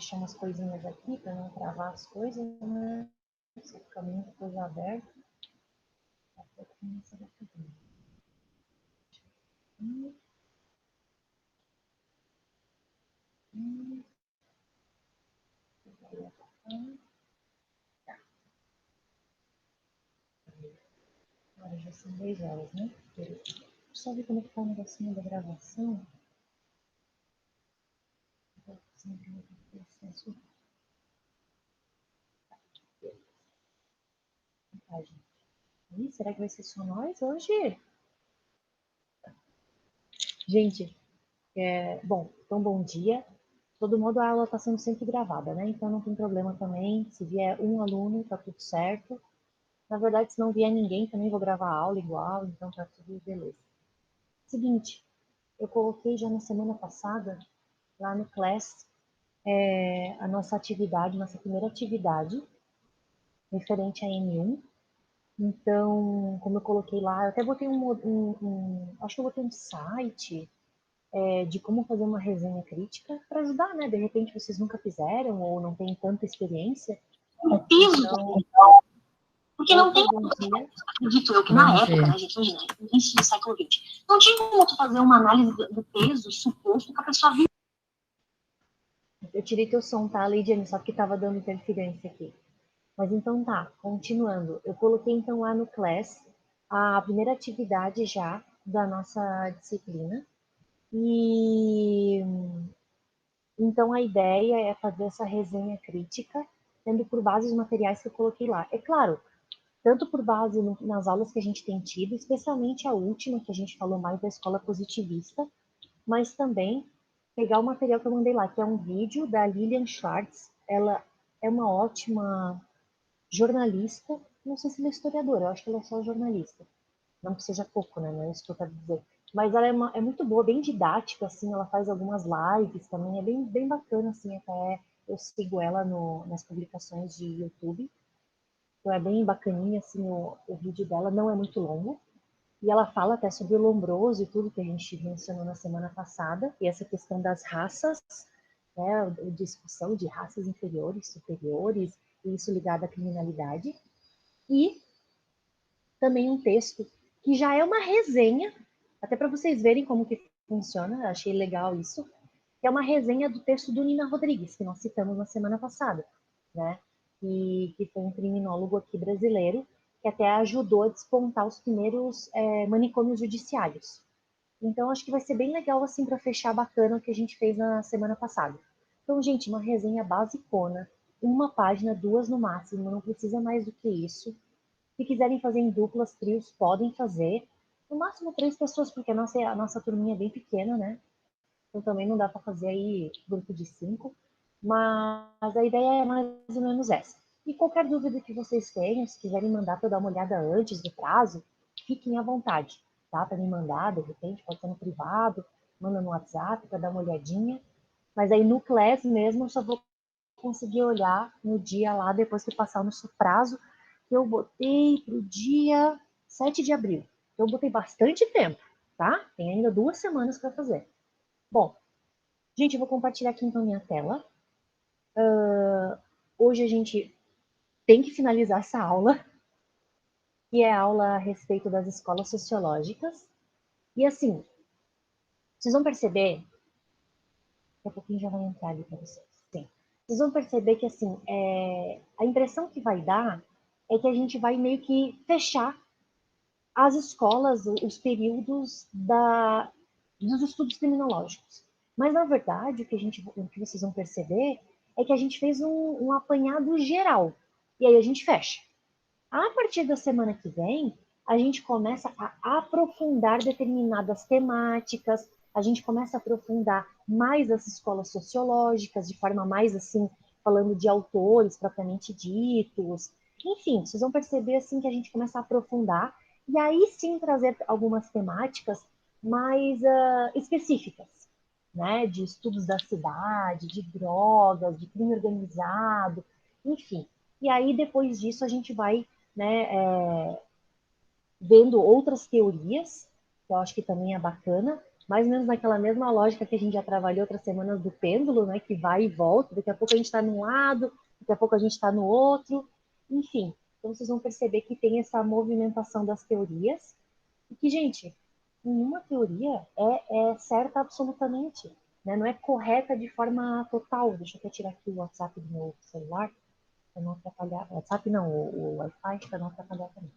fechar umas coisinhas aqui para não travar as coisas, né? Se ficar muita coisa aberta. Agora já são 10 horas, né? Só ver como é que tá o negocinho da gravação. Ih, será que vai ser só nós hoje? Gente, bom, então bom dia. De todo modo, a aula está sendo sempre gravada, né? Então não tem problema também. Se vier um aluno, tá tudo certo. Na verdade, se não vier ninguém, também vou gravar a aula igual, então tá tudo beleza. Seguinte, eu coloquei já na semana passada, lá no Class, a nossa atividade, nossa primeira atividade, referente a M1. Então, como eu coloquei lá, eu até botei acho que eu botei um site de como fazer uma resenha crítica para ajudar, né? De repente vocês nunca fizeram ou não têm tanta experiência. Então, porque não tem bom dia. Acredito eu que na época, né, gente, imagina, início do século XX, não tinha como tu fazer uma análise do peso suposto que a pessoa viu. Eu tirei teu som, tá, Lidiane? Só que tava dando interferência aqui. Mas então tá, continuando. Eu coloquei então lá no Class a primeira atividade já da nossa disciplina. E então a ideia é fazer essa resenha crítica, tendo por base os materiais que eu coloquei lá. É claro, tanto por base nas aulas que a gente tem tido, especialmente a última, que a gente falou mais da escola positivista, mas também pegar o material que eu mandei lá, que é um vídeo da Lilian Schwartz. Ela é uma ótima jornalista, não sei se ela é historiadora, eu acho que ela é só jornalista. Não que seja pouco, né? Não é isso que eu quero dizer. Mas ela é muito boa, bem didática, assim, ela faz algumas lives também, é bem bacana, assim, até eu sigo ela nas publicações de YouTube. Então é bem bacaninha, assim, o vídeo dela não é muito longo. E ela fala até sobre o Lombroso e tudo que a gente mencionou na semana passada, e essa questão das raças, né, a discussão de raças inferiores, superiores, e isso ligado à criminalidade. E também um texto que já é uma resenha, até para vocês verem como que funciona, achei legal isso, que é uma resenha do texto do Nina Rodrigues, que nós citamos na semana passada, né? E que foi um criminólogo aqui brasileiro, que até ajudou a despontar os primeiros manicômios judiciários. Então, acho que vai ser bem legal, assim, para fechar bacana o que a gente fez na semana passada. Então, gente, uma resenha basicona, uma página, 2 no máximo, não precisa mais do que isso. Se quiserem fazer em duplas, trios, podem fazer. No máximo 3 pessoas, porque a nossa turminha é bem pequena, né? Então também não dá para fazer aí grupo de 5. Mas a ideia é mais ou menos essa. E qualquer dúvida que vocês tenham, se quiserem mandar para eu dar uma olhada antes do prazo, fiquem à vontade, tá? Para me mandar, de repente, pode ser no privado, manda no WhatsApp para dar uma olhadinha. Mas aí no Class mesmo, eu só vou conseguir olhar no dia lá, depois que passar o nosso prazo, que eu botei para o dia 7 de abril. Então, eu botei bastante tempo, tá? Tem ainda 2 semanas para fazer. Bom, gente, eu vou compartilhar aqui então minha tela. Hoje a gente tem que finalizar essa aula, que é a aula a respeito das escolas sociológicas. E assim, vocês vão perceber, daqui a pouquinho já vai entrar ali para vocês. Sim. Vocês vão perceber que assim, a impressão que vai dar é que a gente vai meio que fechar as escolas, os períodos dos estudos criminológicos. Mas, na verdade, o que vocês vão perceber é que a gente fez um apanhado geral. E aí a gente fecha. A partir da semana que vem, a gente começa a aprofundar determinadas temáticas, a gente começa a aprofundar mais as escolas sociológicas, de forma mais assim, falando de autores propriamente ditos. Enfim, vocês vão perceber assim que a gente começa a aprofundar e aí sim trazer algumas temáticas mais específicas, né? De estudos da cidade, de drogas, de crime organizado, enfim. E aí depois disso a gente vai, né, vendo outras teorias, que eu acho que também é bacana, mais ou menos naquela mesma lógica que a gente já trabalhou outras semanas do pêndulo, né, que vai e volta, daqui a pouco a gente está num lado, daqui a pouco a gente está no outro, enfim. Então vocês vão perceber que tem essa movimentação das teorias, e que, gente, nenhuma teoria é certa absolutamente, né? Não é correta de forma total. Deixa eu até tirar aqui o WhatsApp do meu celular, para não atrapalhar. O WhatsApp não, o Wi-Fi, para não atrapalhar também.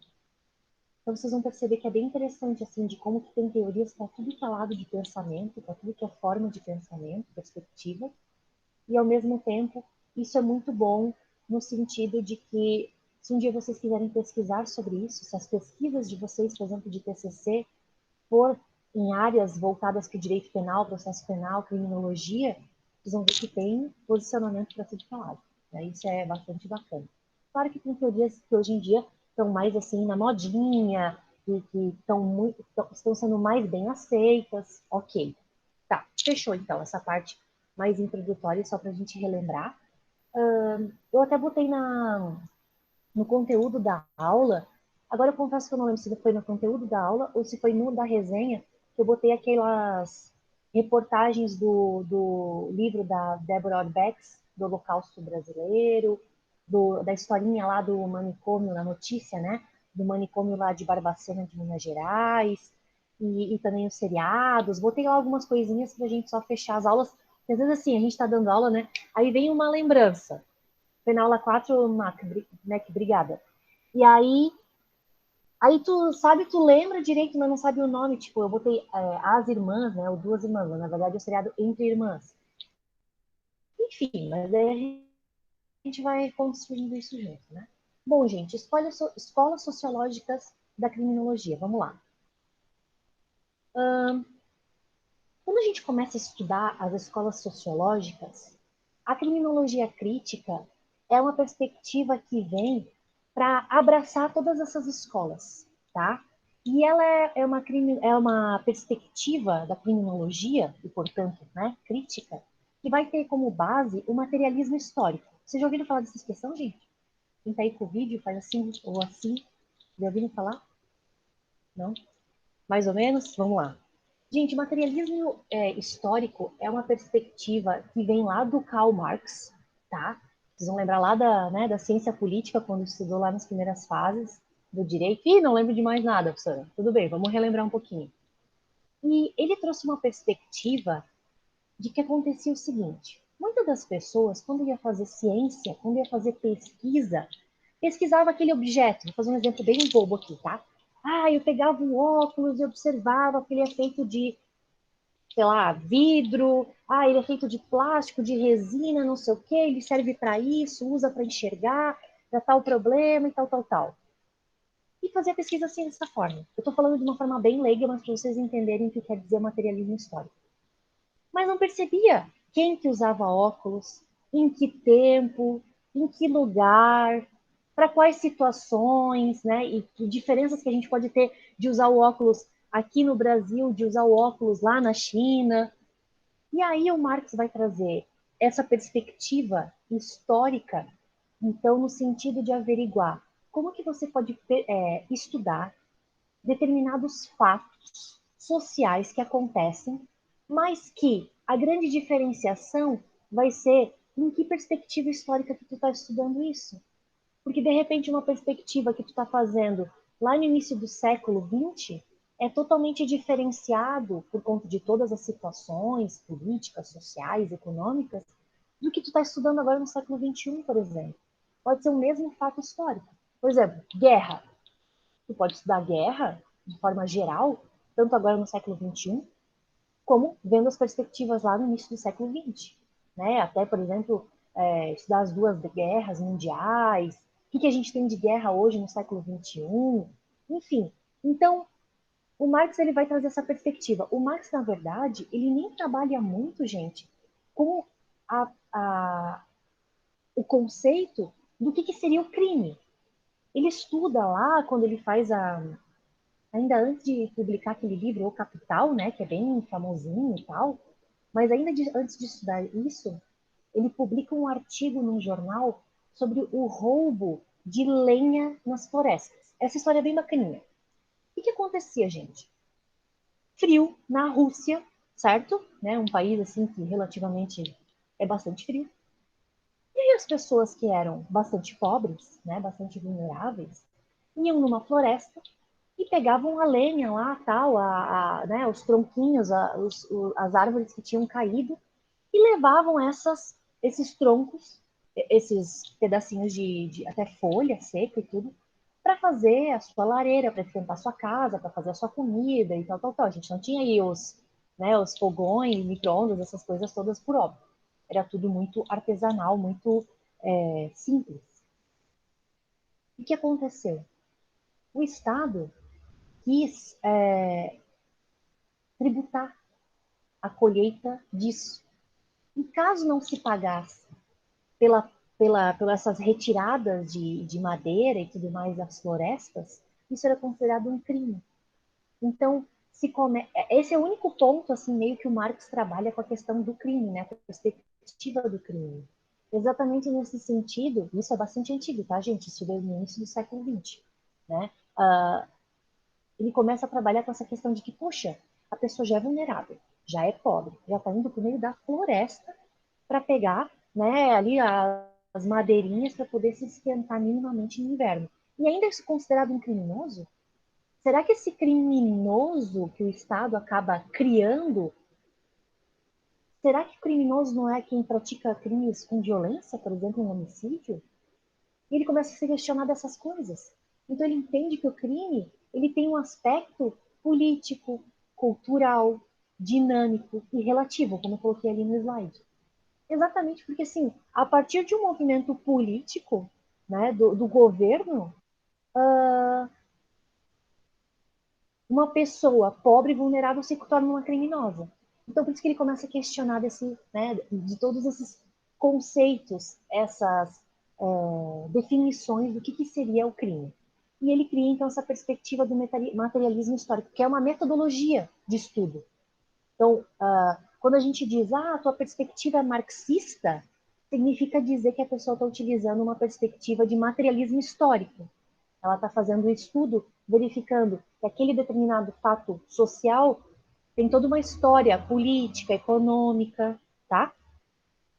Então vocês vão perceber que é bem interessante, assim, de como que tem teorias para tudo que é lado de pensamento, para tudo que é forma de pensamento, perspectiva, e ao mesmo tempo isso é muito bom no sentido de que se um dia vocês quiserem pesquisar sobre isso, se as pesquisas de vocês, por exemplo, de TCC, for em áreas voltadas para o direito penal, processo penal, criminologia, vocês vão ver que tem posicionamento para tudo que é lado. Né? Isso é bastante bacana. Claro que tem teorias que hoje em dia estão mais assim na modinha, e que estão sendo mais bem aceitas. Ok. Tá, fechou então essa parte mais introdutória, só para a gente relembrar. Eu até botei no conteúdo da aula. Agora eu confesso que eu não lembro se foi no conteúdo da aula ou se foi no da resenha, que eu botei aquelas reportagens do livro da Deborah Orbex, do Holocausto Brasileiro, da historinha lá do manicômio, na notícia, né? Do manicômio lá de Barbacena, de Minas Gerais, e também os seriados. Botei lá algumas coisinhas pra gente só fechar as aulas. Porque às vezes assim, a gente tá dando aula, né? Aí vem uma lembrança. Foi na aula 4, Mac, obrigada. E aí tu sabe, tu lembra direito, mas não sabe o nome. Tipo, eu botei As Irmãs, né? Ou Duas Irmãs. Na verdade, é o seriado Entre Irmãs. Enfim, mas aí a gente vai construindo isso junto, né? Bom, gente, escolas sociológicas da criminologia. Vamos lá. Quando a gente começa a estudar as escolas sociológicas, a criminologia crítica é uma perspectiva que vem para abraçar todas essas escolas, tá? E ela é uma perspectiva da criminologia, e portanto, né, crítica, que vai ter como base o materialismo histórico. Vocês já ouviram falar dessa expressão, gente? Quem tá aí com o vídeo faz assim ou assim. Já ouviram falar? Não? Mais ou menos? Vamos lá. Gente, materialismo histórico é uma perspectiva que vem lá do Karl Marx, tá? Vocês vão lembrar lá da ciência política, quando estudou lá nas primeiras fases do direito. Ih, não lembro de mais nada, professora. Tudo bem, vamos relembrar um pouquinho. E ele trouxe uma perspectiva de que acontecia o seguinte: muitas das pessoas, quando ia fazer ciência, quando ia fazer pesquisa, pesquisava aquele objeto. Vou fazer um exemplo bem bobo aqui, tá? Ah, eu pegava o óculos e observava que ele é feito de, sei lá, vidro, ele é feito de plástico, de resina, não sei o que, ele serve para isso, usa para enxergar, para tal problema e tal, tal, tal. E fazer a pesquisa assim dessa forma. Eu estou falando de uma forma bem leiga, mas para vocês entenderem o que quer dizer materialismo histórico. Mas não percebia quem que usava óculos, em que tempo, em que lugar, para quais situações, né? E que diferenças que a gente pode ter de usar o óculos aqui no Brasil, de usar o óculos lá na China. E aí o Marx vai trazer essa perspectiva histórica, então, no sentido de averiguar como que você pode estudar determinados fatos sociais que acontecem, mas que a grande diferenciação vai ser em que perspectiva histórica que tu está estudando isso. Porque, de repente, uma perspectiva que tu está fazendo lá no início do século XX é totalmente diferenciado por conta de todas as situações políticas, sociais, econômicas, do que tu está estudando agora no século XXI, por exemplo. Pode ser o mesmo fato histórico. Por exemplo, guerra. Tu pode estudar guerra de forma geral, tanto agora no século XXI, como vendo as perspectivas lá no início do século XX. Né? Até, por exemplo, estudar as duas guerras mundiais, o que a gente tem de guerra hoje no século XXI, enfim. Então, o Marx ele vai trazer essa perspectiva. O Marx, na verdade, ele nem trabalha muito, gente, com a, a, o conceito do que seria o crime. Ele estuda lá, quando ele faz ainda antes de publicar aquele livro, O Capital, né, que é bem famosinho e tal, mas ainda antes de estudar isso, ele publica um artigo num jornal sobre o roubo de lenha nas florestas. Essa história é bem bacaninha. O que acontecia, gente? frio na Rússia, certo? Né, um país assim que relativamente é bastante frio. E aí as pessoas que eram bastante pobres, né, bastante vulneráveis, iam numa floresta e pegavam a lenha lá, tal, né, os tronquinhos, as árvores que tinham caído, e levavam esses troncos, esses pedacinhos de até folha seca e tudo, para fazer a sua lareira, para esquentar a sua casa, para fazer a sua comida e tal, tal, tal. A gente não tinha aí os fogões, micro-ondas, essas coisas todas por óbvio. Era tudo muito artesanal, muito simples. O que aconteceu? O Estado quis tributar a colheita disso. E caso não se pagasse pelas essas retiradas de madeira e tudo mais das florestas, isso era considerado um crime. Então, esse é o único ponto, assim, meio que o Marx trabalha com a questão do crime, né? Com a perspectiva do crime. Exatamente nesse sentido, isso é bastante antigo, tá, gente? Isso veio no início do século XX, né? Ele começa a trabalhar com essa questão de que, puxa, a pessoa já é vulnerável, já é pobre, já está indo para o meio da floresta para pegar, né, ali as madeirinhas para poder se esquentar minimamente no inverno. E ainda é considerado um criminoso? Será que esse criminoso que o Estado acaba criando, será que o criminoso não é quem pratica crimes com violência, por exemplo, um homicídio? E ele começa a se questionar dessas coisas. Então ele entende que o crime ele tem um aspecto político, cultural, dinâmico e relativo, como eu coloquei ali no slide. Exatamente porque, assim, a partir de um movimento político, né, do governo, uma pessoa pobre e vulnerável se torna uma criminosa. Então, por isso que ele começa a questionar de todos esses conceitos, essas definições do que seria o crime. E ele cria, então, essa perspectiva do materialismo histórico, que é uma metodologia de estudo. Então, quando a gente diz, a tua perspectiva é marxista, significa dizer que a pessoa está utilizando uma perspectiva de materialismo histórico. Ela está fazendo o estudo, verificando que aquele determinado fato social tem toda uma história política, econômica, tá?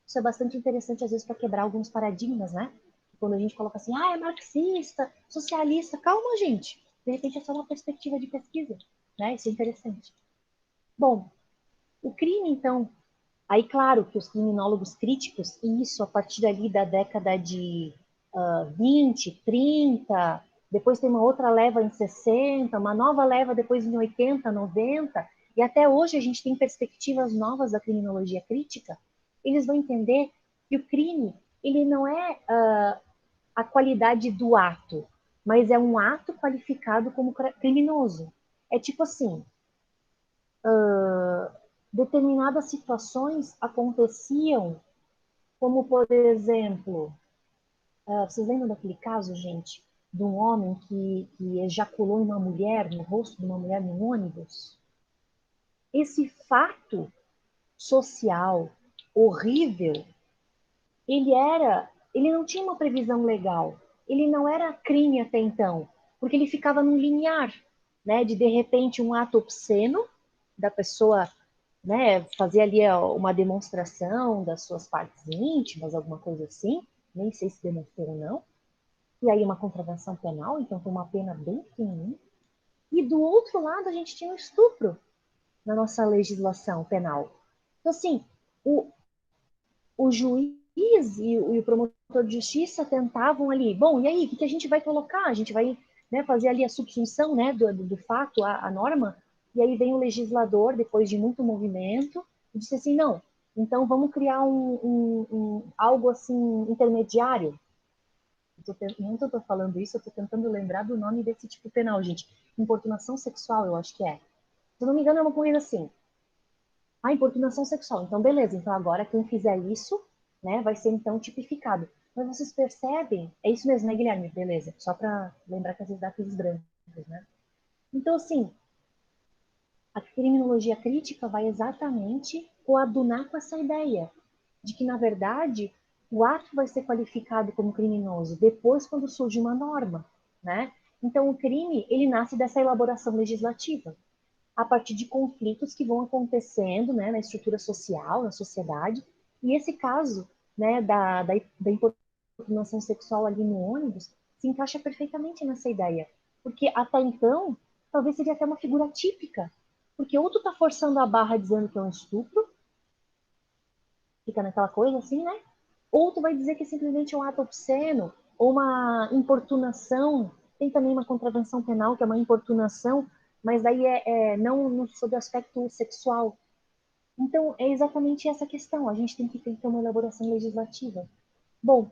Isso é bastante interessante, às vezes, para quebrar alguns paradigmas, né? Quando a gente coloca assim, é marxista, socialista, calma, gente. De repente é só uma perspectiva de pesquisa, né? Isso é interessante. Bom, o crime, então, aí claro que os criminólogos críticos, isso a partir ali da década de 20, 30, depois tem uma outra leva em 60, uma nova leva depois em 80, 90, e até hoje a gente tem perspectivas novas da criminologia crítica, eles vão entender que o crime, ele não é a qualidade do ato, mas é um ato qualificado como criminoso. É tipo assim, determinadas situações aconteciam, como por exemplo, vocês lembram daquele caso, gente, de um homem que ejaculou em uma mulher, no rosto de uma mulher no ônibus? Esse fato social horrível, ele não tinha uma previsão legal, ele não era crime até então, porque ele ficava num limiar, né, de repente um ato obsceno da pessoa, né, fazer ali uma demonstração das suas partes íntimas, alguma coisa assim, nem sei se demonstrou ou não, e aí uma contravenção penal, então tem uma pena bem pequenininha. E do outro lado a gente tinha o estupro na nossa legislação penal. Então, assim, o, o juiz e o promotor de justiça tentavam ali, bom, e aí, o que a gente vai colocar? A gente vai, né, fazer ali a subsunção, né, do fato à norma, e aí vem o legislador, depois de muito movimento, e disse assim, não, então vamos criar algo assim intermediário. Não estou falando isso, eu estou tentando lembrar do nome desse tipo penal, gente. Importunação sexual, eu acho que é. Se eu não me engano, é uma coisa assim. Importunação sexual. Então, beleza. Então, agora quem fizer isso, né, vai ser então tipificado. Mas vocês percebem? É isso mesmo, né, Guilherme? Beleza. Só para lembrar que às vezes dá aqueles brancos, né? Então, assim, a criminologia crítica vai exatamente coadunar com essa ideia de que, na verdade, o ato vai ser qualificado como criminoso depois quando surge uma norma, né? Então, o crime, ele nasce dessa elaboração legislativa. a partir de conflitos que vão acontecendo, né, na estrutura social, na sociedade. E esse caso, né, da importunação sexual ali no ônibus se encaixa perfeitamente nessa ideia. Porque até então, talvez seria até uma figura típica. Porque ou tu tá forçando a barra dizendo que é um estupro, fica naquela coisa assim, né? Ou tu vai dizer que simplesmente é um ato obsceno, ou uma importunação, tem também uma contravenção penal, que é uma importunação, mas daí não sob o aspecto sexual. Então, é exatamente essa questão, a gente tem que ter uma elaboração legislativa. Bom,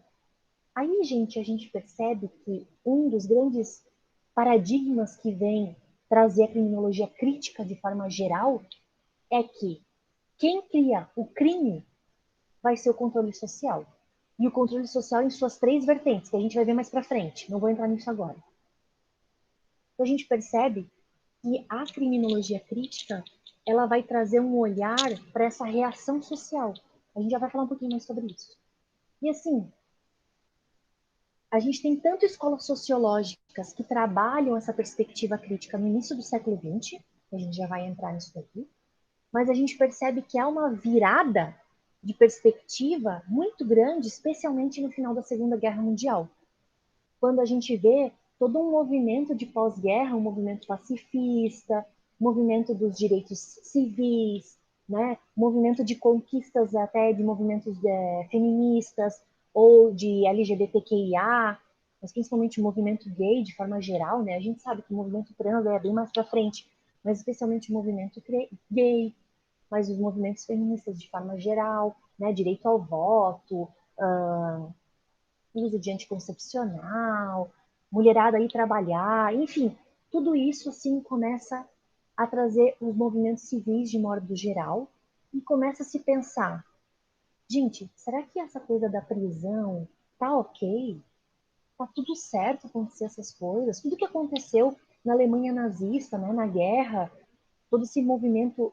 aí, gente, a gente percebe que um dos grandes paradigmas que vem trazer a criminologia crítica de forma geral é que quem cria o crime vai ser o controle social. E o controle social em suas três vertentes, que a gente vai ver mais para frente. Não vou entrar nisso agora. Então a gente percebe que a criminologia crítica, ela vai trazer um olhar para essa reação social. A gente já vai falar um pouquinho mais sobre isso. E assim, a gente tem tanto escolas sociológicas que trabalham essa perspectiva crítica no início do século XX, a gente já vai entrar nisso aqui, mas a gente percebe que há uma virada de perspectiva muito grande, especialmente no final da Segunda Guerra Mundial, quando a gente vê todo um movimento de pós-guerra, um movimento pacifista, movimento dos direitos civis, né, movimento de conquistas até de movimentos feministas ou de LGBTQIA, mas principalmente o movimento gay de forma geral, né? A gente sabe que o movimento trans é bem mais para frente, mas especialmente o movimento gay, mas os movimentos feministas de forma geral, né, direito ao voto, uso de anticoncepcional, mulherada aí trabalhar, enfim, tudo isso assim começa a trazer os movimentos civis de modo geral e começa a se pensar, gente, será que essa coisa da prisão tá ok? Tá tudo certo acontecer essas coisas? Tudo que aconteceu na Alemanha nazista, né, na guerra, todo esse movimento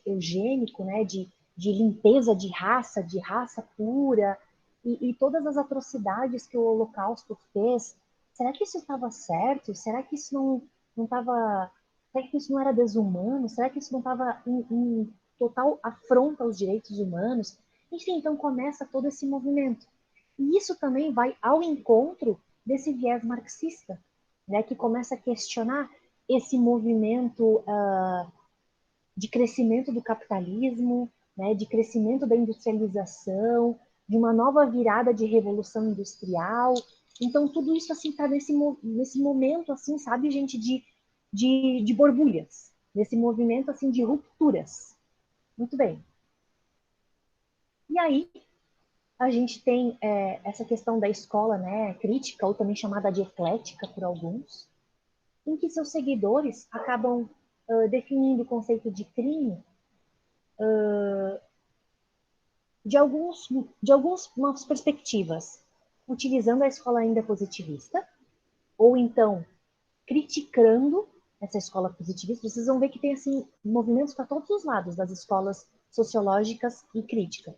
eugênico, né, de limpeza de raça pura, e todas as atrocidades que o Holocausto fez, será que isso estava certo? Será que isso não estava... Será que isso não era desumano? Será que isso não estava em total afronta aos direitos humanos? Enfim, então começa todo esse movimento. E isso também vai ao encontro desse viés marxista, né, que começa a questionar esse movimento de crescimento do capitalismo, né, de crescimento da industrialização, de uma nova virada de revolução industrial. Então, tudo isso assim está nesse momento, assim, sabe, gente, de borbulhas, nesse movimento assim de rupturas. Muito bem. E aí, a gente tem essa questão da escola, né, crítica, ou também chamada de eclética por alguns, em que seus seguidores acabam definindo o conceito de crime de algumas perspectivas, utilizando a escola ainda positivista, ou então criticando essa escola positivista. Vocês vão ver que tem assim movimentos para todos os lados das escolas sociológicas e crítica.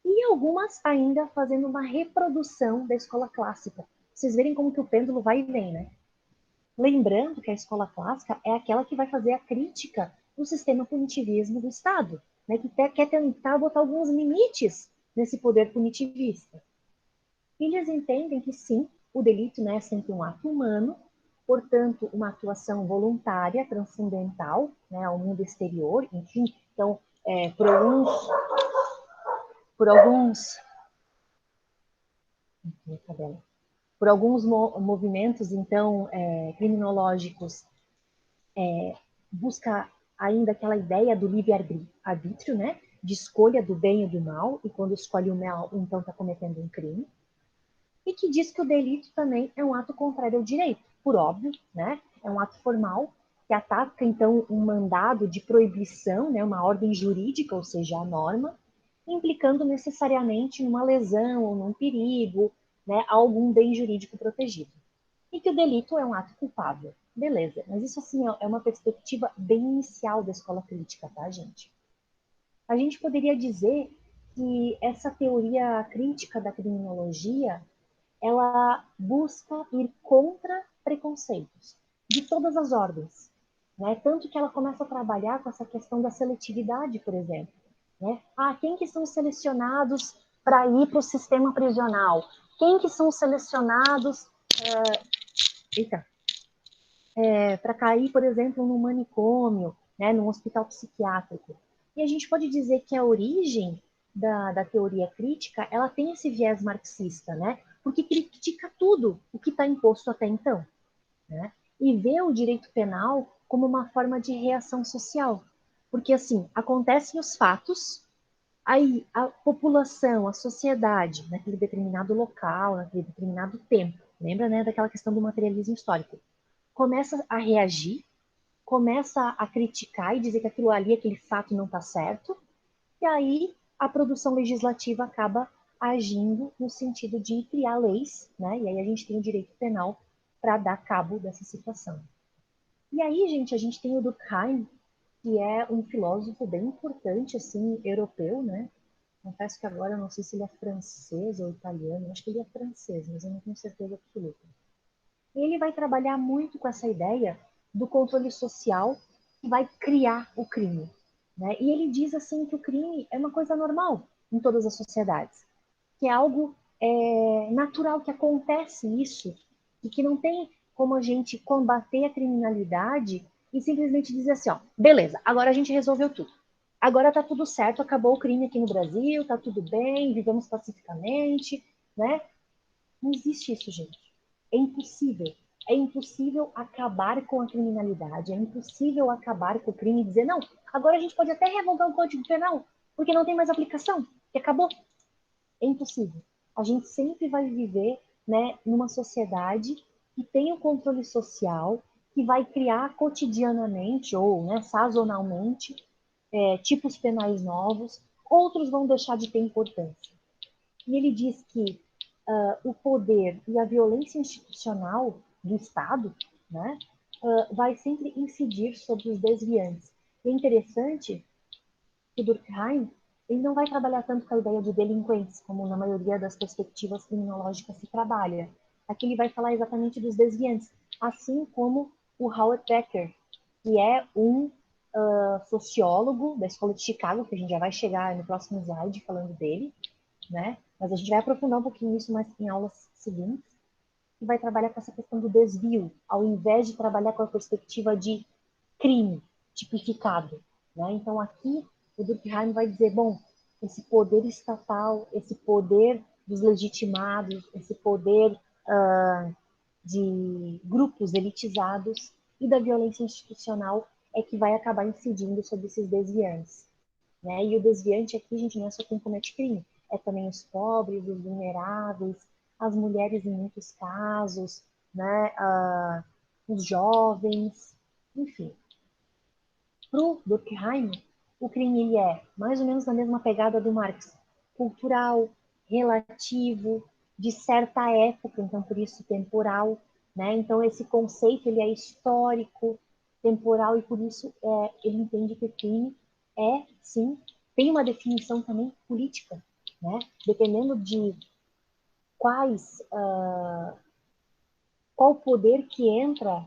E algumas ainda fazendo uma reprodução da escola clássica. Vocês verem como que o pêndulo vai e vem, né? Lembrando que a escola clássica é aquela que vai fazer a crítica do sistema punitivismo do Estado, né, que quer tentar botar alguns limites nesse poder punitivista. E eles entendem que sim, o delito, né, é sempre um ato humano, portanto, uma atuação voluntária, transcendental, né, ao mundo exterior, enfim. Então, por alguns, por alguns movimentos, então, criminológicos, busca ainda aquela ideia do livre-arbítrio, né? De escolha do bem e do mal, e quando escolhe o mal, então está cometendo um crime. E que diz que o delito também é um ato contrário ao direito, por óbvio, né? É um ato formal que ataca, então, um mandado de proibição, né? Uma ordem jurídica, ou seja, a norma, implicando necessariamente numa lesão ou num perigo, né? A algum bem jurídico protegido. E que o delito é um ato culpável. Beleza, mas isso assim é uma perspectiva bem inicial da escola crítica, tá, gente? A gente poderia dizer que essa teoria crítica da criminologia, ela busca ir contra preconceitos de todas as ordens. né? Tanto que ela começa a trabalhar com essa questão da seletividade, por exemplo, né? Quem que são selecionados para ir para o sistema prisional? Quem que são selecionados para cair, por exemplo, num manicômio, né, num hospital psiquiátrico? E a gente pode dizer que a origem da teoria crítica, ela tem esse viés marxista, né? Porque critica tudo o que está imposto até então, né? E vê o direito penal como uma forma de reação social. Porque, assim, acontecem os fatos, aí a população, a sociedade, naquele determinado local, naquele determinado tempo, lembra, né, daquela questão do materialismo histórico, começa a reagir, começa a criticar e dizer que aquilo ali, aquele fato não está certo, e aí a produção legislativa acaba agindo no sentido de criar leis, né? E aí a gente tem o direito penal para dar cabo dessa situação. E aí, gente, a gente tem o Durkheim, que é um filósofo bem importante, assim, europeu, né? Confesso que agora eu não sei se ele é francês ou italiano, eu acho que ele é francês, mas eu não tenho certeza absoluta. E ele vai trabalhar muito com essa ideia do controle social que vai criar o crime, né? E ele diz assim que o crime é uma coisa normal em todas as sociedades, que é algo natural, que acontece isso, e que não tem como a gente combater a criminalidade e simplesmente dizer assim, ó, beleza, agora a gente resolveu tudo. Agora tá tudo certo, acabou o crime aqui no Brasil, tá tudo bem, vivemos pacificamente, né? Não existe isso, gente. É impossível. É impossível acabar com a criminalidade, é impossível acabar com o crime e dizer, não, agora a gente pode até revogar o Código Penal, porque não tem mais aplicação, que acabou. É impossível. A gente sempre vai viver, né, numa sociedade que tem o controle social, que vai criar cotidianamente ou, né, sazonalmente tipos penais novos, outros vão deixar de ter importância. E ele diz que o poder e a violência institucional do Estado, né, vai sempre incidir sobre os desviantes. E é interessante que Durkheim ele não vai trabalhar tanto com a ideia de delinquentes, como na maioria das perspectivas criminológicas se trabalha. Aqui ele vai falar exatamente dos desviantes, assim como o Howard Becker, que é um sociólogo da Escola de Chicago, que a gente já vai chegar no próximo slide falando dele, né? Mas a gente vai aprofundar um pouquinho isso mais em aulas seguintes, e vai trabalhar com essa questão do desvio, ao invés de trabalhar com a perspectiva de crime tipificado, né? Então aqui o Durkheim vai dizer, bom, esse poder estatal, esse poder dos legitimados, esse poder de grupos elitizados e da violência institucional é que vai acabar incidindo sobre esses desviantes, né? E o desviante aqui, gente, não é só quem comete crime, é também os pobres, os vulneráveis, as mulheres em muitos casos, né? Os jovens, enfim. Para o Durkheim, o crime ele é mais ou menos na mesma pegada do Marx, cultural, relativo, de certa época, então por isso temporal, né? Então esse conceito ele é histórico, temporal e por isso ele entende que o crime sim, tem uma definição também política, né? Dependendo de quais qual poder que entra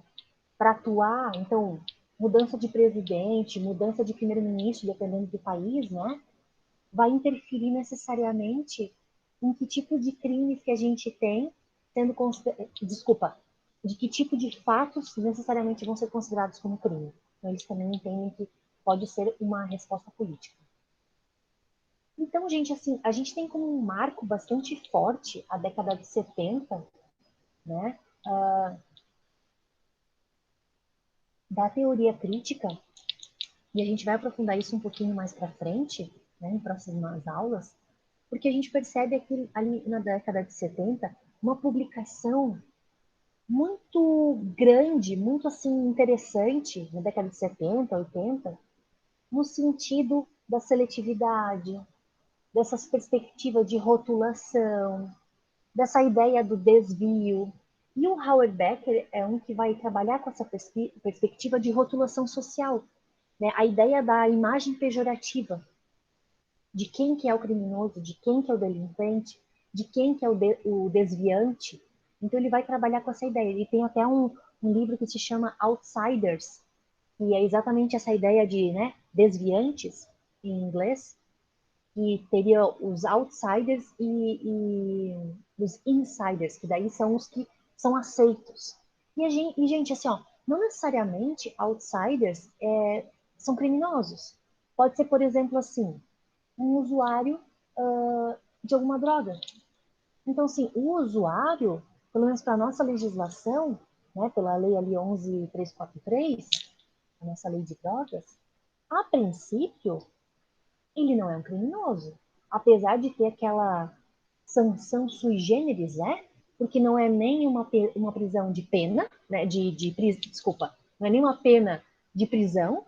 para atuar, então, mudança de presidente, mudança de primeiro-ministro, dependendo do país, né, vai interferir necessariamente em que tipo de crimes que a gente tem sendo desculpa, de que tipo de fatos necessariamente vão ser considerados como crime. Então, eles também entendem que pode ser uma resposta política. Então, gente, assim, a gente tem como um marco bastante forte a década de 70, né, da teoria crítica, e a gente vai aprofundar isso um pouquinho mais para frente, né, em próximas aulas, porque a gente percebe aqui, ali na década de 70 uma publicação muito grande, muito assim interessante, na década de 70, 80, no sentido da seletividade, dessas perspectivas de rotulação, dessa ideia do desvio. E o Howard Becker é um que vai trabalhar com essa perspectiva de rotulação social, né? A ideia da imagem pejorativa, de quem que é o criminoso, de quem que é o delinquente, de quem que é o desviante. Então ele vai trabalhar com essa ideia. Ele tem até um livro que se chama Outsiders, E é exatamente essa ideia de, né, desviantes, em inglês, que teria os outsiders e os insiders, que daí são os que são aceitos. Gente, assim, ó, não necessariamente outsiders são criminosos. Pode ser, por exemplo, assim, um usuário de alguma droga. Então, assim, o usuário, pelo menos para a nossa legislação, né, pela lei ali 11.343, a nossa lei de drogas, a princípio, ele não é um criminoso. Apesar de ter aquela sanção sui generis, né? Porque não é nem uma prisão de pena, né? Desculpa, não é nem uma pena de prisão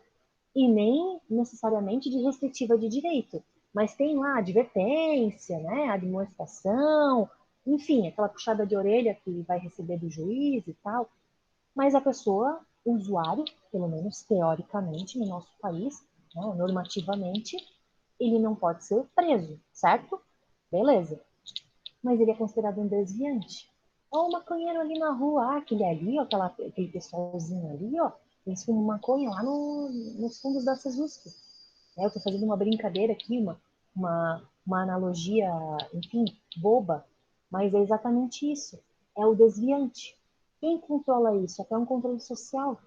e nem necessariamente de restritiva de direito. Mas tem lá advertência, né? Admoestação, enfim, aquela puxada de orelha que vai receber do juiz e tal. Mas a pessoa, o usuário, pelo menos teoricamente no nosso país, né, normativamente, ele não pode ser preso, certo? Beleza. Mas ele é considerado um desviante. Ou um maconheiro ali na rua, aquele ali, ó, aquele pessoalzinho ali, ó, eles fumam maconha lá nos fundos da Sesusp. Eu estou fazendo uma brincadeira aqui, uma analogia, enfim, boba, mas é exatamente isso. É o desviante. Quem controla isso? Até um controle social,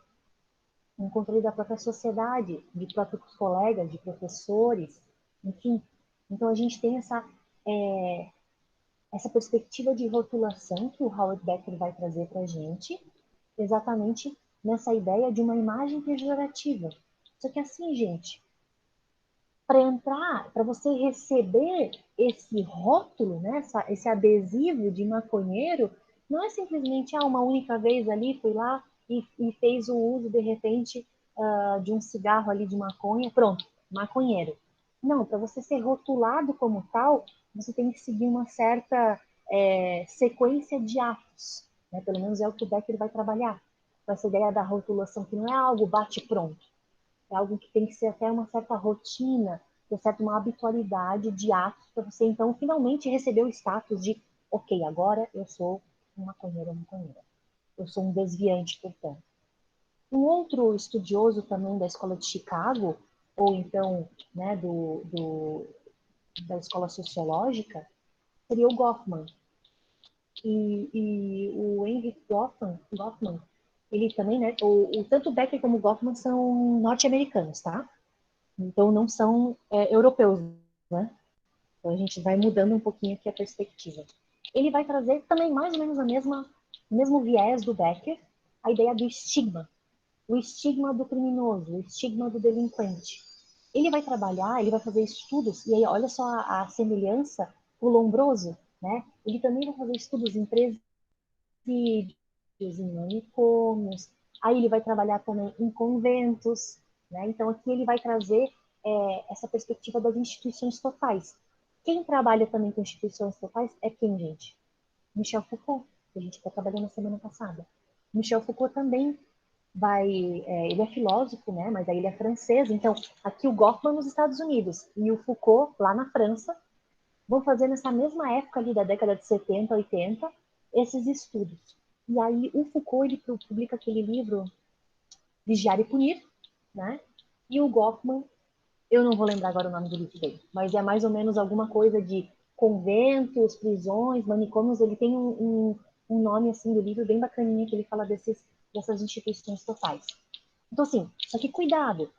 um controle da própria sociedade, de próprios colegas, de professores, enfim. Então a gente tem essa perspectiva de rotulação que o Howard Becker vai trazer para a gente, exatamente nessa ideia de uma imagem pejorativa. Só que assim, gente, para entrar, para você receber esse rótulo, né, esse adesivo de maconheiro, não é simplesmente uma única vez ali, fui lá e fez o uso, de repente, de um cigarro ali de maconha, pronto, maconheiro. Não, para você ser rotulado como tal, você tem que seguir uma certa sequência de atos. Né? Pelo menos é o que o Becker vai trabalhar. Com essa ideia da rotulação, que não é algo bate-pronto. É algo que tem que ser até uma certa rotina, ter certa uma habitualidade de atos para você, então, finalmente receber o status de, ok, agora eu sou uma maconheiro ou maconheira. Eu sou um desviante, portanto. Um outro estudioso também da escola de Chicago, ou então né, da escola sociológica, seria o Goffman. E o Henry Goffman, ele também, né, tanto Becker como Goffman são norte-americanos, tá? Então não são europeus, né? Então a gente vai mudando um pouquinho aqui a perspectiva. Ele vai trazer também mais ou menos o mesmo viés do Becker, a ideia do estigma, o estigma do criminoso, o estigma do delinquente. Ele vai trabalhar, ele vai fazer estudos, e aí olha só a semelhança, o Lombroso, né? Ele também vai fazer estudos em presídios, em manicômios, aí ele vai trabalhar também em conventos, né? Então aqui ele vai trazer essa perspectiva das instituições totais. Quem trabalha também com instituições totais é quem, gente? Michel Foucault, que a gente está trabalhando na semana passada. Michel Foucault também ele é filósofo, né? Mas aí ele é francês, então aqui o Goffman nos Estados Unidos e o Foucault lá na França vão fazer nessa mesma época ali da década de 70, 80, esses estudos. E aí o Foucault ele publica aquele livro Vigiar e Punir, né? E o Goffman, eu não vou lembrar agora o nome do livro dele, mas é mais ou menos alguma coisa de conventos, prisões, manicômios. Ele tem um nome assim do livro bem bacaninha que ele fala dessas instituições totais. Então assim, só que cuidado,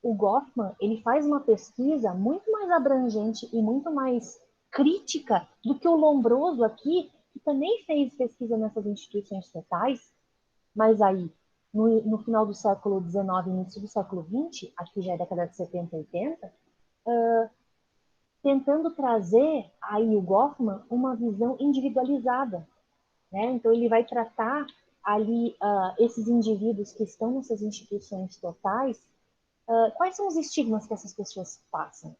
o Goffman ele faz uma pesquisa muito mais abrangente e muito mais crítica do que o Lombroso aqui, que também fez pesquisa nessas instituições totais, mas aí no final do século XIX, início do século XX, aqui já é década de 70 e 80, tentando trazer aí o Goffman uma visão individualizada, né? Então ele vai tratar ali esses indivíduos que estão nessas instituições totais, quais são os estigmas que essas pessoas passam?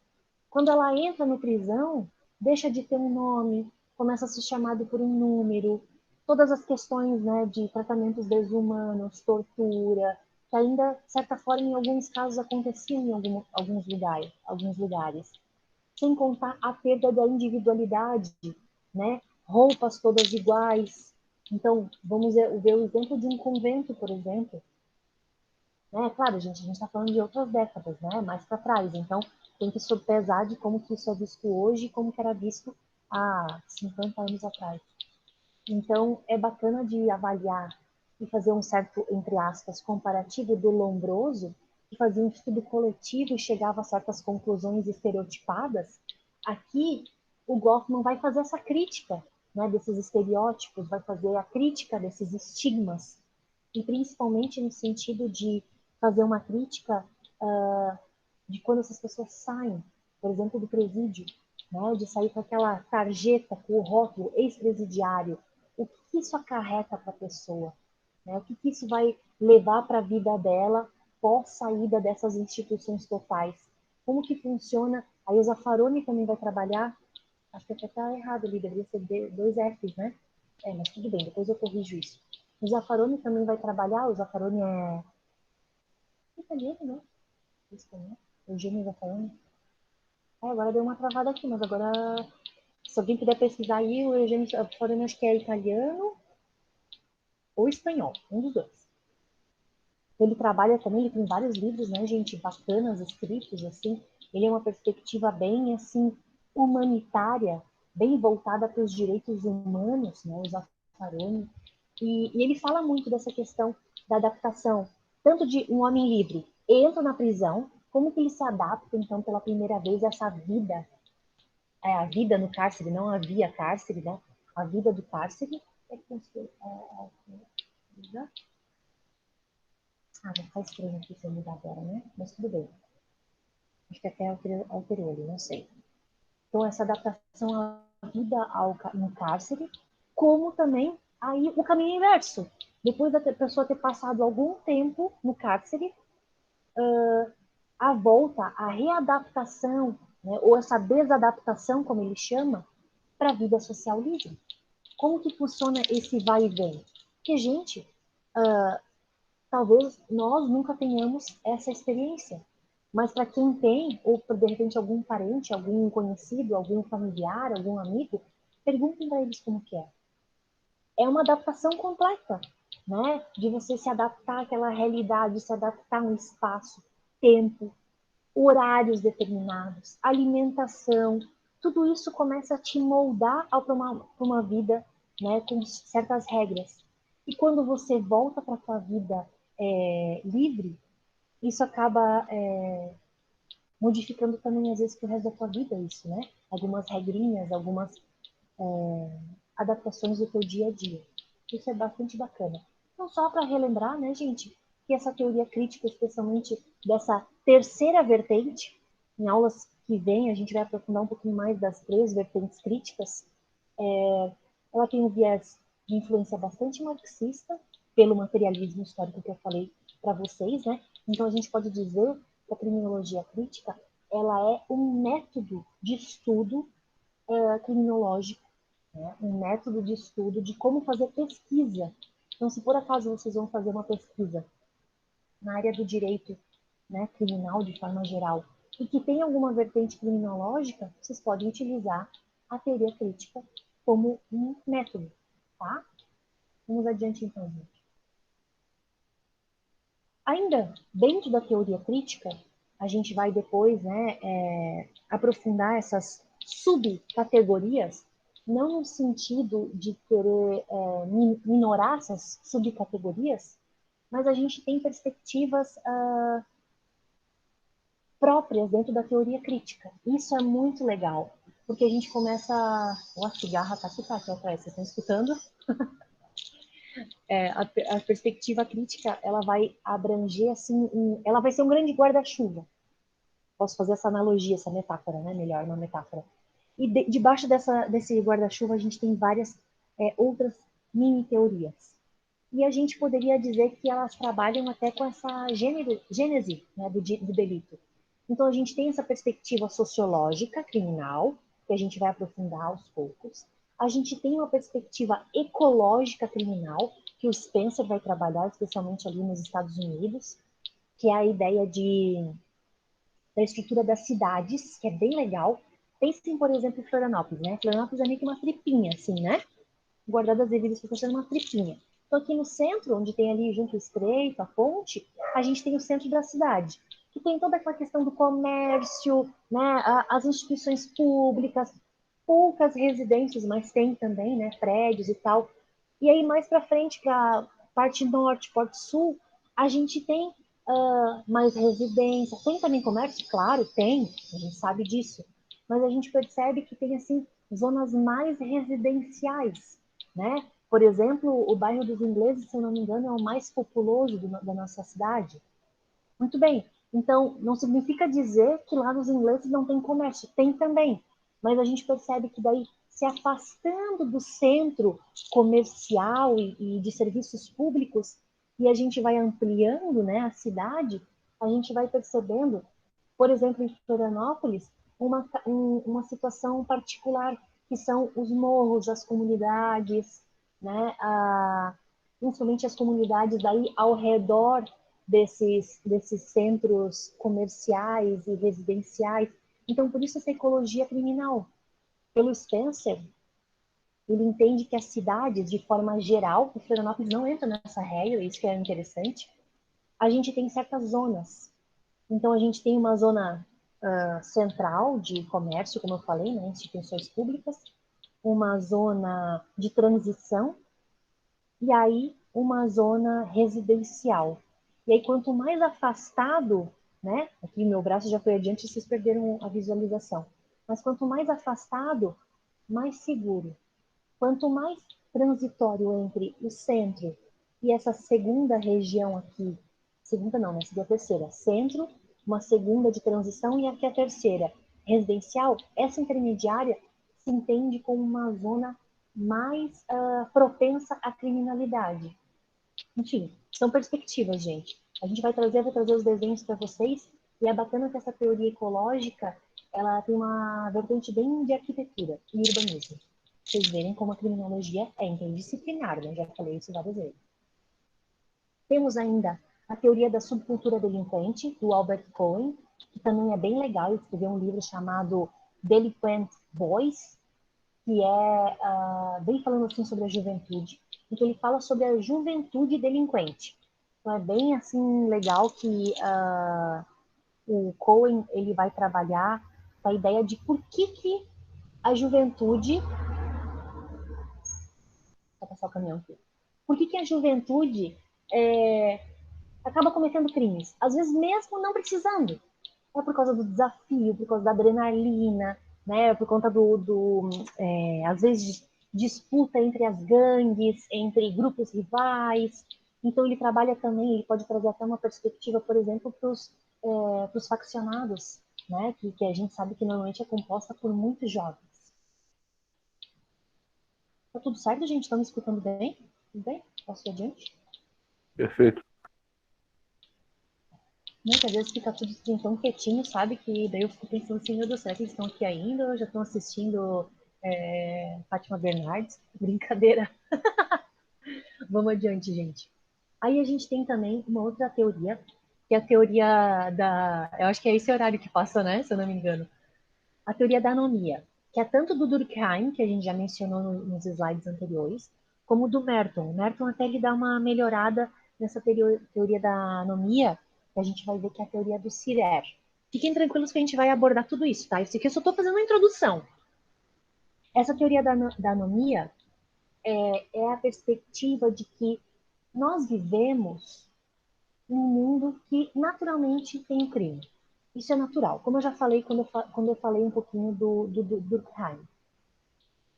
Quando ela entra no prisão, deixa de ter um nome, começa a ser chamado por um número, todas as questões, né, de tratamentos desumanos, tortura, que ainda, de certa forma, em alguns casos aconteciam em alguns lugares. Sem contar a perda da individualidade, né? Roupas todas iguais. Então, vamos ver o exemplo de um convento, por exemplo. né? Claro, gente, a gente está falando de outras décadas, né? Mais para trás. Então, tem que sopesar de como que isso é visto hoje e como que era visto há 50 anos atrás. Então, é bacana de avaliar e fazer um certo, entre aspas, comparativo do Lombroso, que fazia um estudo coletivo e chegava a certas conclusões estereotipadas. Aqui, o Goffman vai fazer essa crítica, né, desses estereótipos, vai fazer a crítica desses estigmas, e principalmente no sentido de fazer uma crítica de quando essas pessoas saem, por exemplo, do presídio, né, de sair com aquela tarjeta, com o rótulo ex-presidiário, o que isso acarreta para a pessoa, né, o que isso vai levar para a vida dela pós saída dessas instituições totais, como que funciona, aí o Zaffaroni também vai trabalhar, acho que até está errado ali, deveria ser dois Fs, né, mas tudo bem, depois eu corrijo isso. O Zaffaroni também vai trabalhar, o Zaffaroni é italiano, né, espanhol, Eugênio Zaffaroni. Agora deu uma travada aqui, mas agora, se alguém puder pesquisar aí, o Eugênio Zaffaroni acho que é italiano ou espanhol, um dos dois. Ele trabalha também, ele tem vários livros, né, gente, bacanas, escritos, assim. Ele é uma perspectiva bem, assim, humanitária, bem voltada para os direitos humanos, né, o Zaffaroni. E ele fala muito dessa questão da adaptação, tanto de um homem livre entra na prisão, como que ele se adapta, então, pela primeira vez, a essa vida, a vida no cárcere, não havia cárcere, né? A vida do cárcere. Vai ficar estranho aqui se eu mudar agora, né? Mas tudo bem. Acho que até alterou ali, não sei. Então, essa adaptação à vida no cárcere, como também aí o caminho inverso. Depois da pessoa ter passado algum tempo no cárcere, a volta, a readaptação, né, ou essa desadaptação, como ele chama, para a vida social livre. Como que funciona esse vai e vem? Porque, gente, talvez nós nunca tenhamos essa experiência. Mas para quem tem, ou de repente algum parente, algum conhecido, algum familiar, algum amigo, perguntem para eles como que é. É uma adaptação completa, né? De você se adaptar àquela realidade, se adaptar a um espaço, tempo, horários determinados, alimentação, tudo isso começa a te moldar para uma vida, né, com certas regras. E quando você volta para a tua vida livre, isso acaba modificando também, às vezes, para o resto da tua vida, isso, né? Algumas regrinhas, algumas adaptações do teu dia a dia. Isso é bastante bacana. Então, só para relembrar, né, gente, que essa teoria crítica, especialmente dessa terceira vertente, em aulas que vêm, a gente vai aprofundar um pouquinho mais das três vertentes críticas, ela tem um viés de influência bastante marxista, pelo materialismo histórico que eu falei para vocês, né? Então, a gente pode dizer que a criminologia crítica, ela é um método de estudo criminológico, né? Um método de estudo de como fazer pesquisa. Então, se por acaso vocês vão fazer uma pesquisa na área do direito, né, criminal de forma geral, e que tem alguma vertente criminológica, vocês podem utilizar a teoria crítica como um método, tá? Vamos adiante então, gente. Ainda dentro da teoria crítica, a gente vai depois, né, aprofundar essas subcategorias, não no sentido de querer minorar essas subcategorias, mas a gente tem perspectivas próprias dentro da teoria crítica. Isso é muito legal, porque a gente começa... a cigarra tá aqui, tá aqui atrás, vocês estão escutando? A perspectiva crítica, ela vai abranger, assim, ela vai ser um grande guarda-chuva. Posso fazer essa analogia, essa metáfora, né? Melhor, uma metáfora. E debaixo desse guarda-chuva, a gente tem várias outras mini-teorias. E a gente poderia dizer que elas trabalham até com essa gênese, né, do delito. Então, a gente tem essa perspectiva sociológica, criminal, que a gente vai aprofundar aos poucos. A gente tem uma perspectiva ecológica criminal, que o Spencer vai trabalhar, especialmente ali nos Estados Unidos, que é a ideia da estrutura das cidades, que é bem legal. Pensem, por exemplo, em Florianópolis, né? Florianópolis é meio que uma tripinha, assim, né? Guardadas as devidas proporções, uma tripinha. Então, aqui no centro, onde tem ali junto o Estreito, a ponte, a gente tem o centro da cidade, que tem toda aquela questão do comércio, né, as instituições públicas, poucas residências, mas tem também, né, prédios e tal. E aí, mais para frente, para parte norte, parte sul, a gente tem mais residência. Tem também comércio? Claro, tem, a gente sabe disso. Mas a gente percebe que tem, assim, zonas mais residenciais, né? Por exemplo, o bairro dos Ingleses, se eu não me engano, é o mais populoso da nossa cidade. Muito bem. Então, não significa dizer que lá nos Ingleses não tem comércio. Tem também. Mas a gente percebe que daí, se afastando do centro comercial e de serviços públicos, e a gente vai ampliando, né, a cidade, a gente vai percebendo, por exemplo, em Florianópolis, uma situação particular, que são os morros, as comunidades, né, principalmente as comunidades daí ao redor desses centros comerciais e residenciais. Então, por isso essa ecologia criminal. Pelo Spencer, ele entende que as cidades, de forma geral, o Florianópolis não entra nessa regra, isso que é interessante, a gente tem certas zonas. Então, a gente tem uma zona central de comércio, como eu falei, né, instituições públicas, uma zona de transição, e aí uma zona residencial. E aí, quanto mais afastado, né? Aqui meu braço já foi adiante, vocês perderam a visualização. Mas quanto mais afastado, mais seguro. Quanto mais transitório entre o centro e essa segunda região aqui, segunda não, né? Seria a terceira, centro, uma segunda de transição e aqui a terceira, residencial, essa intermediária se entende como uma zona mais propensa à criminalidade. Enfim, são perspectivas, gente. A gente vai trazer os desenhos para vocês, e é bacana que essa teoria ecológica, ela tem uma vertente bem de arquitetura e urbanismo. Vocês verem como a criminologia é interdisciplinar, né? Já falei isso várias vezes. Temos ainda a teoria da subcultura delinquente, do Albert Cohen, que também é bem legal. Ele escreveu um livro chamado Delinquent Boys, que é bem falando assim sobre a juventude, em que ele fala sobre a juventude delinquente. Então é bem assim legal que o Cohen ele vai trabalhar a ideia de por que a juventude. Vou passar o caminhão aqui. Por que a juventude acaba cometendo crimes? Às vezes mesmo não precisando. É por causa do desafio, por causa da adrenalina, né? Por conta às vezes, disputa entre as gangues, entre grupos rivais. Então, ele trabalha também, ele pode trazer até uma perspectiva, por exemplo, para os faccionados, né? Que a gente sabe que normalmente é composta por muitos jovens. Tá tudo certo, gente? Estão me escutando bem? Tudo bem? Posso ir adiante? Perfeito. Né, que às vezes fica tudo assim, tão quietinho, sabe? Que daí eu fico pensando assim, meu Deus, será que eles estão aqui ainda? Ou já estão assistindo Fátima Bernardes? Brincadeira. Vamos adiante, gente. Aí a gente tem também uma outra teoria, que é a teoria da... Eu acho que é esse horário que passa, né? Se eu não me engano. A teoria da anomia, que é tanto do Durkheim, que a gente já mencionou nos slides anteriores, como do Merton. O Merton até ele dá uma melhorada nessa teoria da anomia, que a gente vai ver que é a teoria do Sirer. Fiquem tranquilos que a gente vai abordar tudo isso, tá? Isso aqui eu só estou fazendo uma introdução. Essa teoria da anomia é a perspectiva de que nós vivemos num mundo que naturalmente tem o crime. Isso é natural, como eu já falei quando eu falei um pouquinho do Durkheim.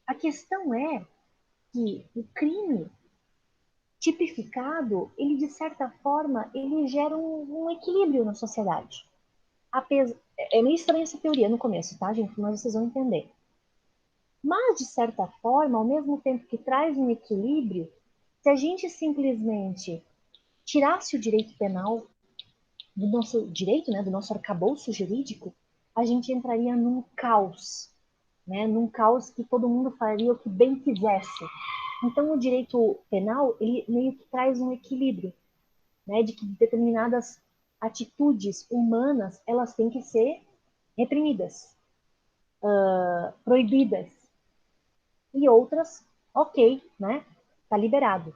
A questão é que o crime tipificado, ele de certa forma, ele gera um equilíbrio na sociedade. É meio estranha essa teoria no começo, tá, gente? Mas vocês vão entender. Mas, de certa forma, ao mesmo tempo que traz um equilíbrio, se a gente simplesmente tirasse o direito penal do nosso direito, né, do nosso arcabouço jurídico, a gente entraria num caos, né, num caos que todo mundo faria o que bem quisesse. Então, o direito penal, ele meio que traz um equilíbrio, né, de que determinadas atitudes humanas, elas têm que ser reprimidas, proibidas, e outras, ok, né, tá liberado.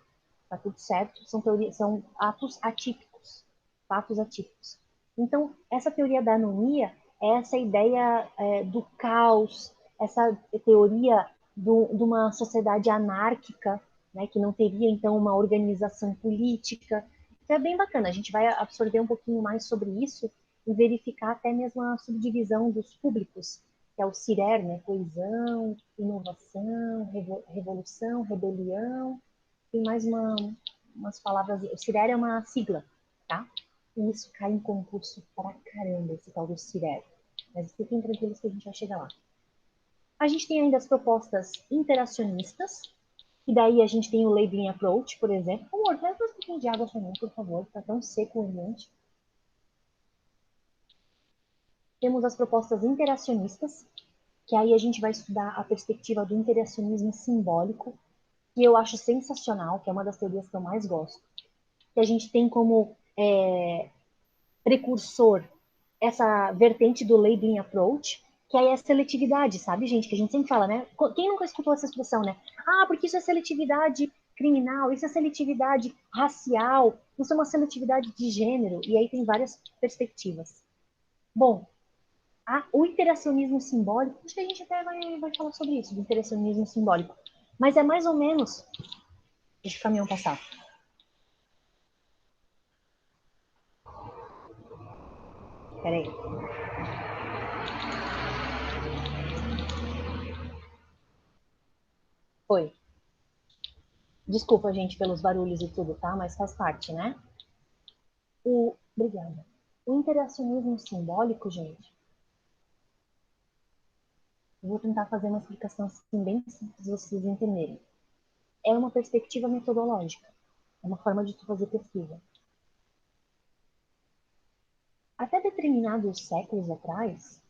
tá tudo certo, são teorias, são atos atípicos, fatos atípicos. Então, essa teoria da anomia é essa ideia do caos, essa teoria de uma sociedade anárquica, né, que não teria, então, uma organização política. Então, é bem bacana, a gente vai absorver um pouquinho mais sobre isso e verificar até mesmo a subdivisão dos públicos, que é o CIRER, né, coesão, inovação, revolução, rebelião, tem mais umas palavras, o CIRER é uma sigla, tá? E isso cai em concurso pra caramba, esse tal do CIRER. Mas fiquem tranquilos que a gente vai chegar lá. A gente tem ainda as propostas interacionistas, e daí a gente tem o labeling approach, por exemplo. Amor, traz um pouquinho de água pra mim, por favor, tá tão seco o ambiente. Temos as propostas interacionistas, que aí a gente vai estudar a perspectiva do interacionismo simbólico, que eu acho sensacional, que é uma das teorias que eu mais gosto. Que a gente tem como precursor essa vertente do labeling approach, que aí é a seletividade, sabe, gente? Que a gente sempre fala, né? Quem nunca escutou essa expressão, né? Ah, porque isso é seletividade criminal, isso é seletividade racial, isso é uma seletividade de gênero, e aí tem várias perspectivas. Bom, o interacionismo simbólico, acho que a gente até vai falar sobre isso, do interacionismo simbólico, mas é mais ou menos. Deixa o caminhão passar. Peraí. Foi. Desculpa, gente, pelos barulhos e tudo, tá? Mas faz parte, né? Obrigada. O interacionismo simbólico, gente, eu vou tentar fazer uma explicação assim, bem simples de vocês entenderem. É uma perspectiva metodológica. É uma forma de tu fazer pesquisa. Até determinados séculos atrás,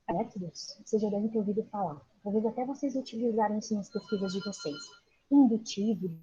métodos, vocês já devem ter ouvido falar. Talvez até vocês utilizaram isso nas pesquisas de vocês. Indutivo,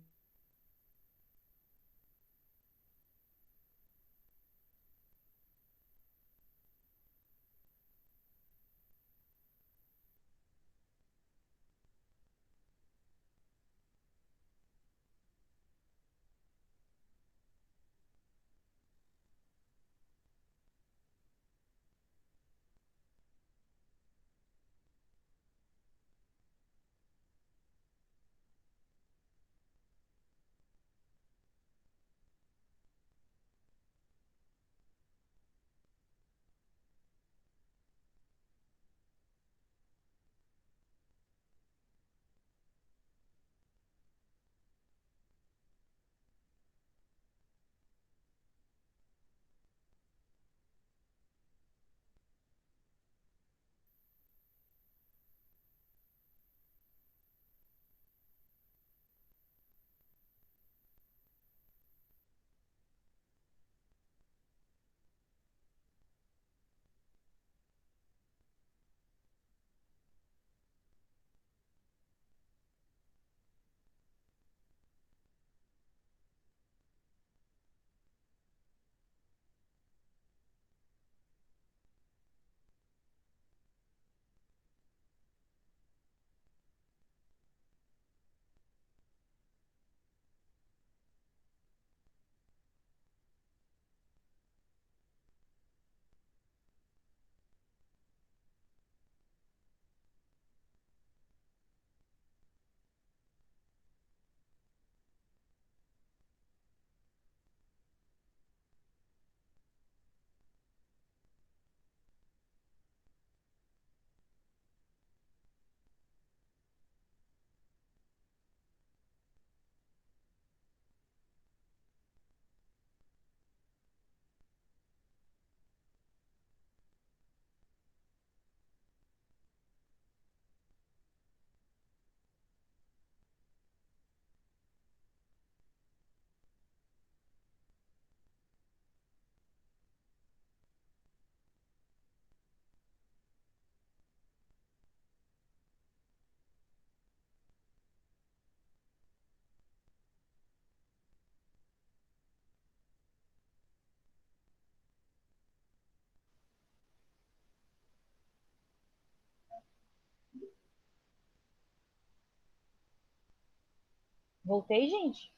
Voltei, gente?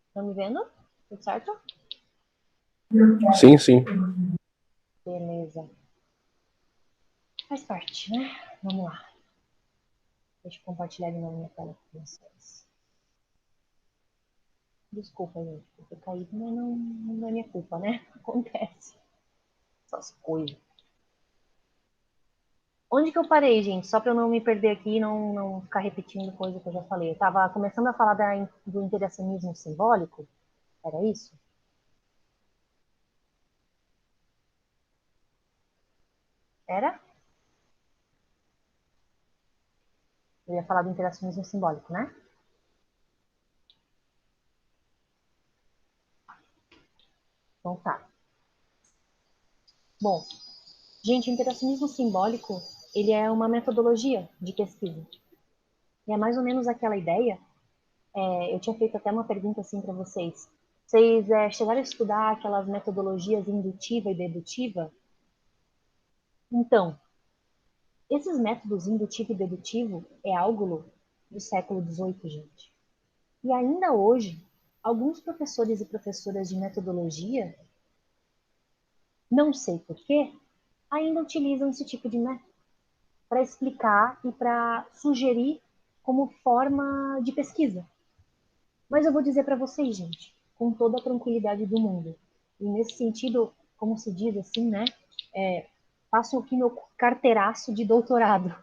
Estão me vendo? Tudo certo? Sim, sim. Beleza. Faz parte, né? Vamos lá. Deixa eu compartilhar de novo minha tela com vocês. Desculpa, gente, por ter caído, mas não é minha culpa, né? Acontece. Essas coisas. Onde que eu parei, gente? Só para eu não me perder aqui e não ficar repetindo coisa que eu já falei. Eu estava começando a falar do interacionismo simbólico. Era isso? Era? Eu ia falar do interacionismo simbólico, né? Então tá. Bom, gente, o interacionismo simbólico, ele é uma metodologia de pesquisa. E é mais ou menos aquela ideia. Eu tinha feito até uma pergunta assim para vocês. Vocês chegaram a estudar aquelas metodologias indutiva e dedutiva? Então, esses métodos indutivo e dedutivo é algo do século XVIII, gente. E ainda hoje, alguns professores e professoras de metodologia, não sei porquê, ainda utilizam esse tipo de método para explicar e para sugerir como forma de pesquisa. Mas eu vou dizer para vocês, gente, com toda a tranquilidade do mundo. E nesse sentido, como se diz assim, né? Faço aqui meu carteiraço de doutorado.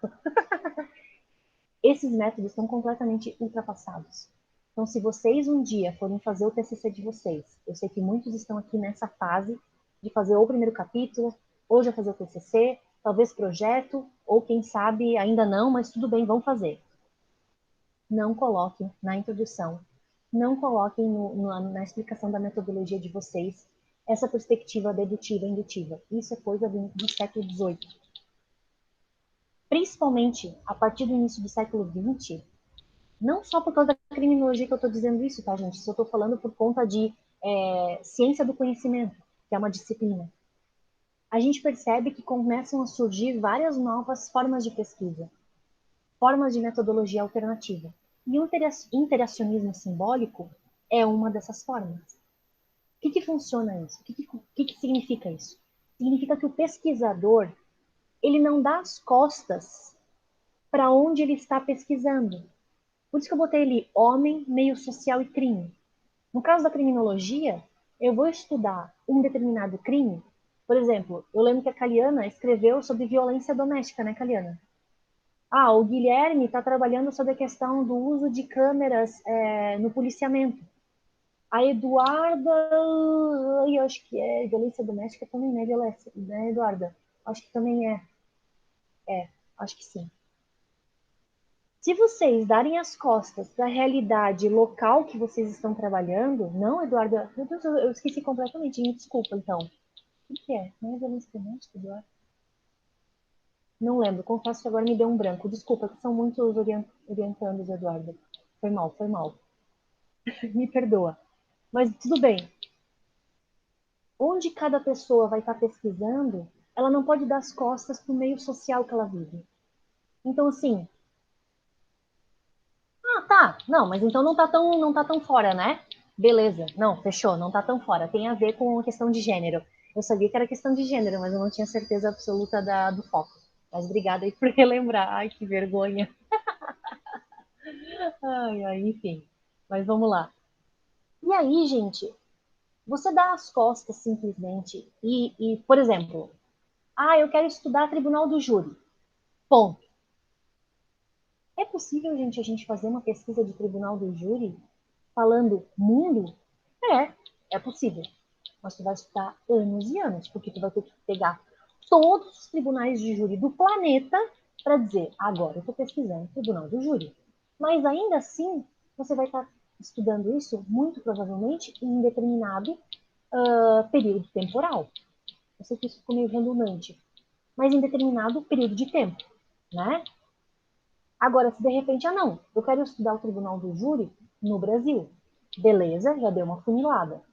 Esses métodos estão completamente ultrapassados. Então, se vocês um dia forem fazer o TCC de vocês, eu sei que muitos estão aqui nessa fase de fazer ou o primeiro capítulo, ou já fazer o TCC, talvez projeto, ou quem sabe ainda não, mas tudo bem, vão fazer. Não coloquem na introdução, não coloquem na explicação da metodologia de vocês essa perspectiva dedutiva e indutiva. Isso é coisa do século XVIII. Principalmente a partir do início do século XX, não só por causa da criminologia que eu estou dizendo isso, tá, gente? Isso eu estou falando por conta de ciência do conhecimento, que é uma disciplina. A gente percebe que começam a surgir várias novas formas de pesquisa, formas de metodologia alternativa. E o interacionismo simbólico é uma dessas formas. O que funciona isso? O que significa isso? Significa que o pesquisador, ele não dá as costas para onde ele está pesquisando. Por isso que eu botei ali homem, meio social e crime. No caso da criminologia, eu vou estudar um determinado crime. Por exemplo, eu lembro que a Caliana escreveu sobre violência doméstica, né, Caliana? Ah, o Guilherme está trabalhando sobre a questão do uso de câmeras no policiamento. A Eduarda, eu acho que é violência doméstica também, né, violência, né, Eduarda? Acho que também é. Acho que sim. Se vocês darem as costas para a realidade local que vocês estão trabalhando, não, Eduarda, meu Deus, eu esqueci completamente, me desculpa, então. O que é? Não é violência doméstica, Eduardo? Não lembro, confesso que agora me deu um branco. Desculpa, que são muitos orientandos, Eduardo. Foi mal, foi mal. Me perdoa. Mas tudo bem. Onde cada pessoa vai estar pesquisando, ela não pode dar as costas para o meio social que ela vive. Então, assim, tá, não, mas então não tá tão fora, né? Beleza, não, fechou, não tá tão fora. Tem a ver com a questão de gênero. Eu sabia que era questão de gênero, mas eu não tinha certeza absoluta do foco. Mas obrigada aí por relembrar. Ai, que vergonha. Ai, enfim. Mas vamos lá. E aí, gente, você dá as costas simplesmente por exemplo, eu quero estudar Tribunal do Júri. Ponto. É possível, gente, a gente fazer uma pesquisa de Tribunal do Júri falando mundo? É possível. Mas tu vai estudar anos e anos, porque tu vai ter que pegar todos os tribunais de júri do planeta para dizer, agora eu estou pesquisando o Tribunal do Júri. Mas ainda assim, você vai estar estudando isso, muito provavelmente, em um determinado período temporal. Eu sei que isso ficou meio redundante, mas em determinado período de tempo, né? Agora, se de repente, não, eu quero estudar o Tribunal do Júri no Brasil. Beleza, já deu uma funilada.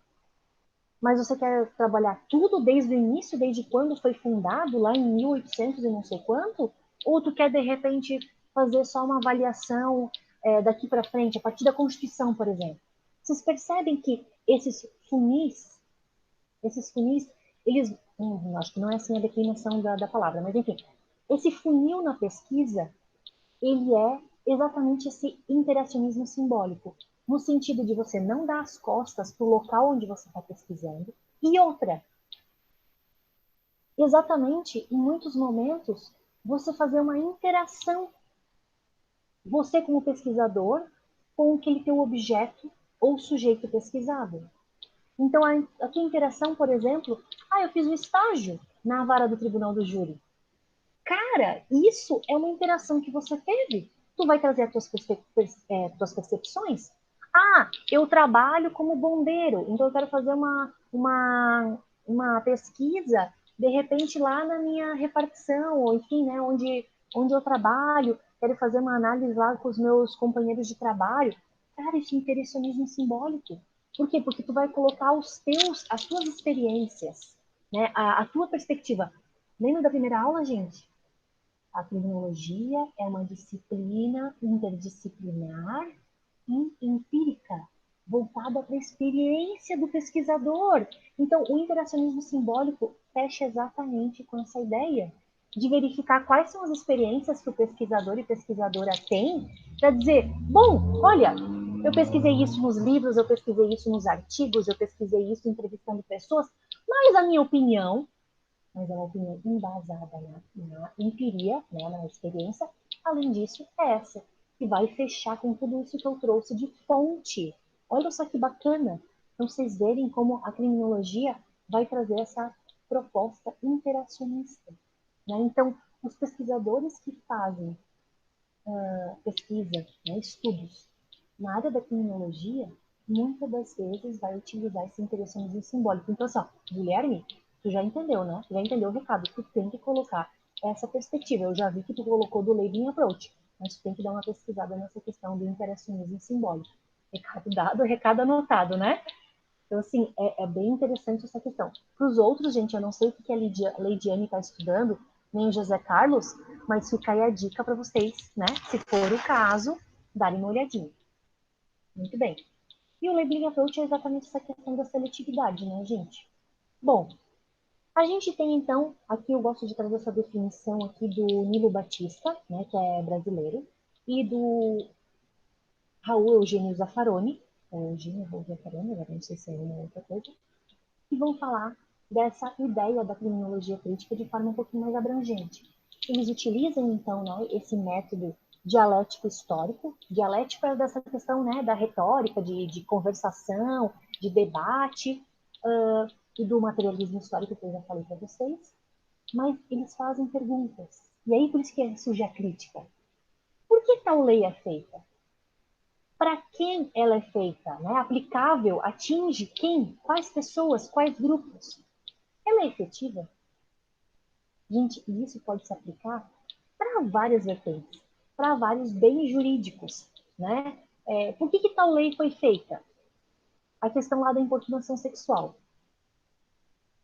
Mas você quer trabalhar tudo desde o início, desde quando foi fundado, lá em 1800 e não sei quanto? Ou tu quer, de repente, fazer só uma avaliação daqui para frente, a partir da Constituição, por exemplo. Vocês percebem que esses funis, eles, acho que não é assim a declinação da palavra, mas enfim, esse funil na pesquisa, ele é exatamente esse interacionismo simbólico, no sentido de você não dar as costas para o local onde você está pesquisando. E outra, exatamente, em muitos momentos, você fazer uma interação, você como pesquisador, com aquele teu objeto ou sujeito pesquisado. Então, aqui a interação, por exemplo, eu fiz um estágio na vara do tribunal do júri. Cara, isso é uma interação que você teve. Tu vai trazer as tuas percepções. Eu trabalho como bombeiro, então eu quero fazer uma pesquisa, de repente, lá na minha repartição, ou enfim, né, onde eu trabalho, quero fazer uma análise lá com os meus companheiros de trabalho. Cara, isso é interacionismo simbólico. Por quê? Porque tu vai colocar as tuas experiências, né, a tua perspectiva. Lembra da primeira aula, gente? A criminologia é uma disciplina interdisciplinar e empírica, voltada para a experiência do pesquisador. Então, o interacionismo simbólico fecha exatamente com essa ideia de verificar quais são as experiências que o pesquisador e pesquisadora têm para dizer, bom, olha, eu pesquisei isso nos livros, eu pesquisei isso nos artigos, eu pesquisei isso entrevistando pessoas, mas a minha opinião, mas é uma opinião embasada na empiria, né, na experiência. Além disso, é essa, que vai fechar com tudo isso que eu trouxe de fonte. Olha só que bacana. Então, vocês verem como a criminologia vai trazer essa proposta interacionista. Né? Então, os pesquisadores que fazem pesquisa, né, estudos na área da criminologia, muitas das vezes vai utilizar esse interacionismo simbólico. Então, assim, ó, Guilherme, tu já entendeu, né? Tu já entendeu o recado. Tu tem que colocar essa perspectiva. Eu já vi que tu colocou do Labeling Approach, mas tu tem que dar uma pesquisada nessa questão do interacionismo simbólico. Recado dado, recado anotado, né? Então, assim, é bem interessante essa questão. Para os outros, gente, eu não sei o que a Leidiane está estudando, nem o José Carlos, mas fica aí a dica para vocês, né? Se for o caso, darem uma olhadinha. Muito bem. E o labeling approach é exatamente essa questão da seletividade, né, gente? Bom, a gente tem, então, aqui eu gosto de trazer essa definição aqui do Nilo Batista, né, que é brasileiro, e do Raul Eugênio Zaffaroni, ou Eugênio Zaffaroni, agora não sei se é uma ou outra coisa, que vão falar dessa ideia da criminologia crítica de forma um pouquinho mais abrangente. Eles utilizam, então, né, esse método dialético histórico. Dialético é dessa questão, né, da retórica, de conversação, de debate, e do materialismo histórico que eu já falei para vocês. Mas eles fazem perguntas. E aí, por isso que surge a crítica. Por que tal lei é feita? Para quem ela é feita? Né? Aplicável? Atinge quem? Quais pessoas? Quais grupos? Ela é efetiva? Gente, isso pode se aplicar para várias vertentes, para vários bens jurídicos, né? Por que tal lei foi feita? A questão lá da importunação sexual.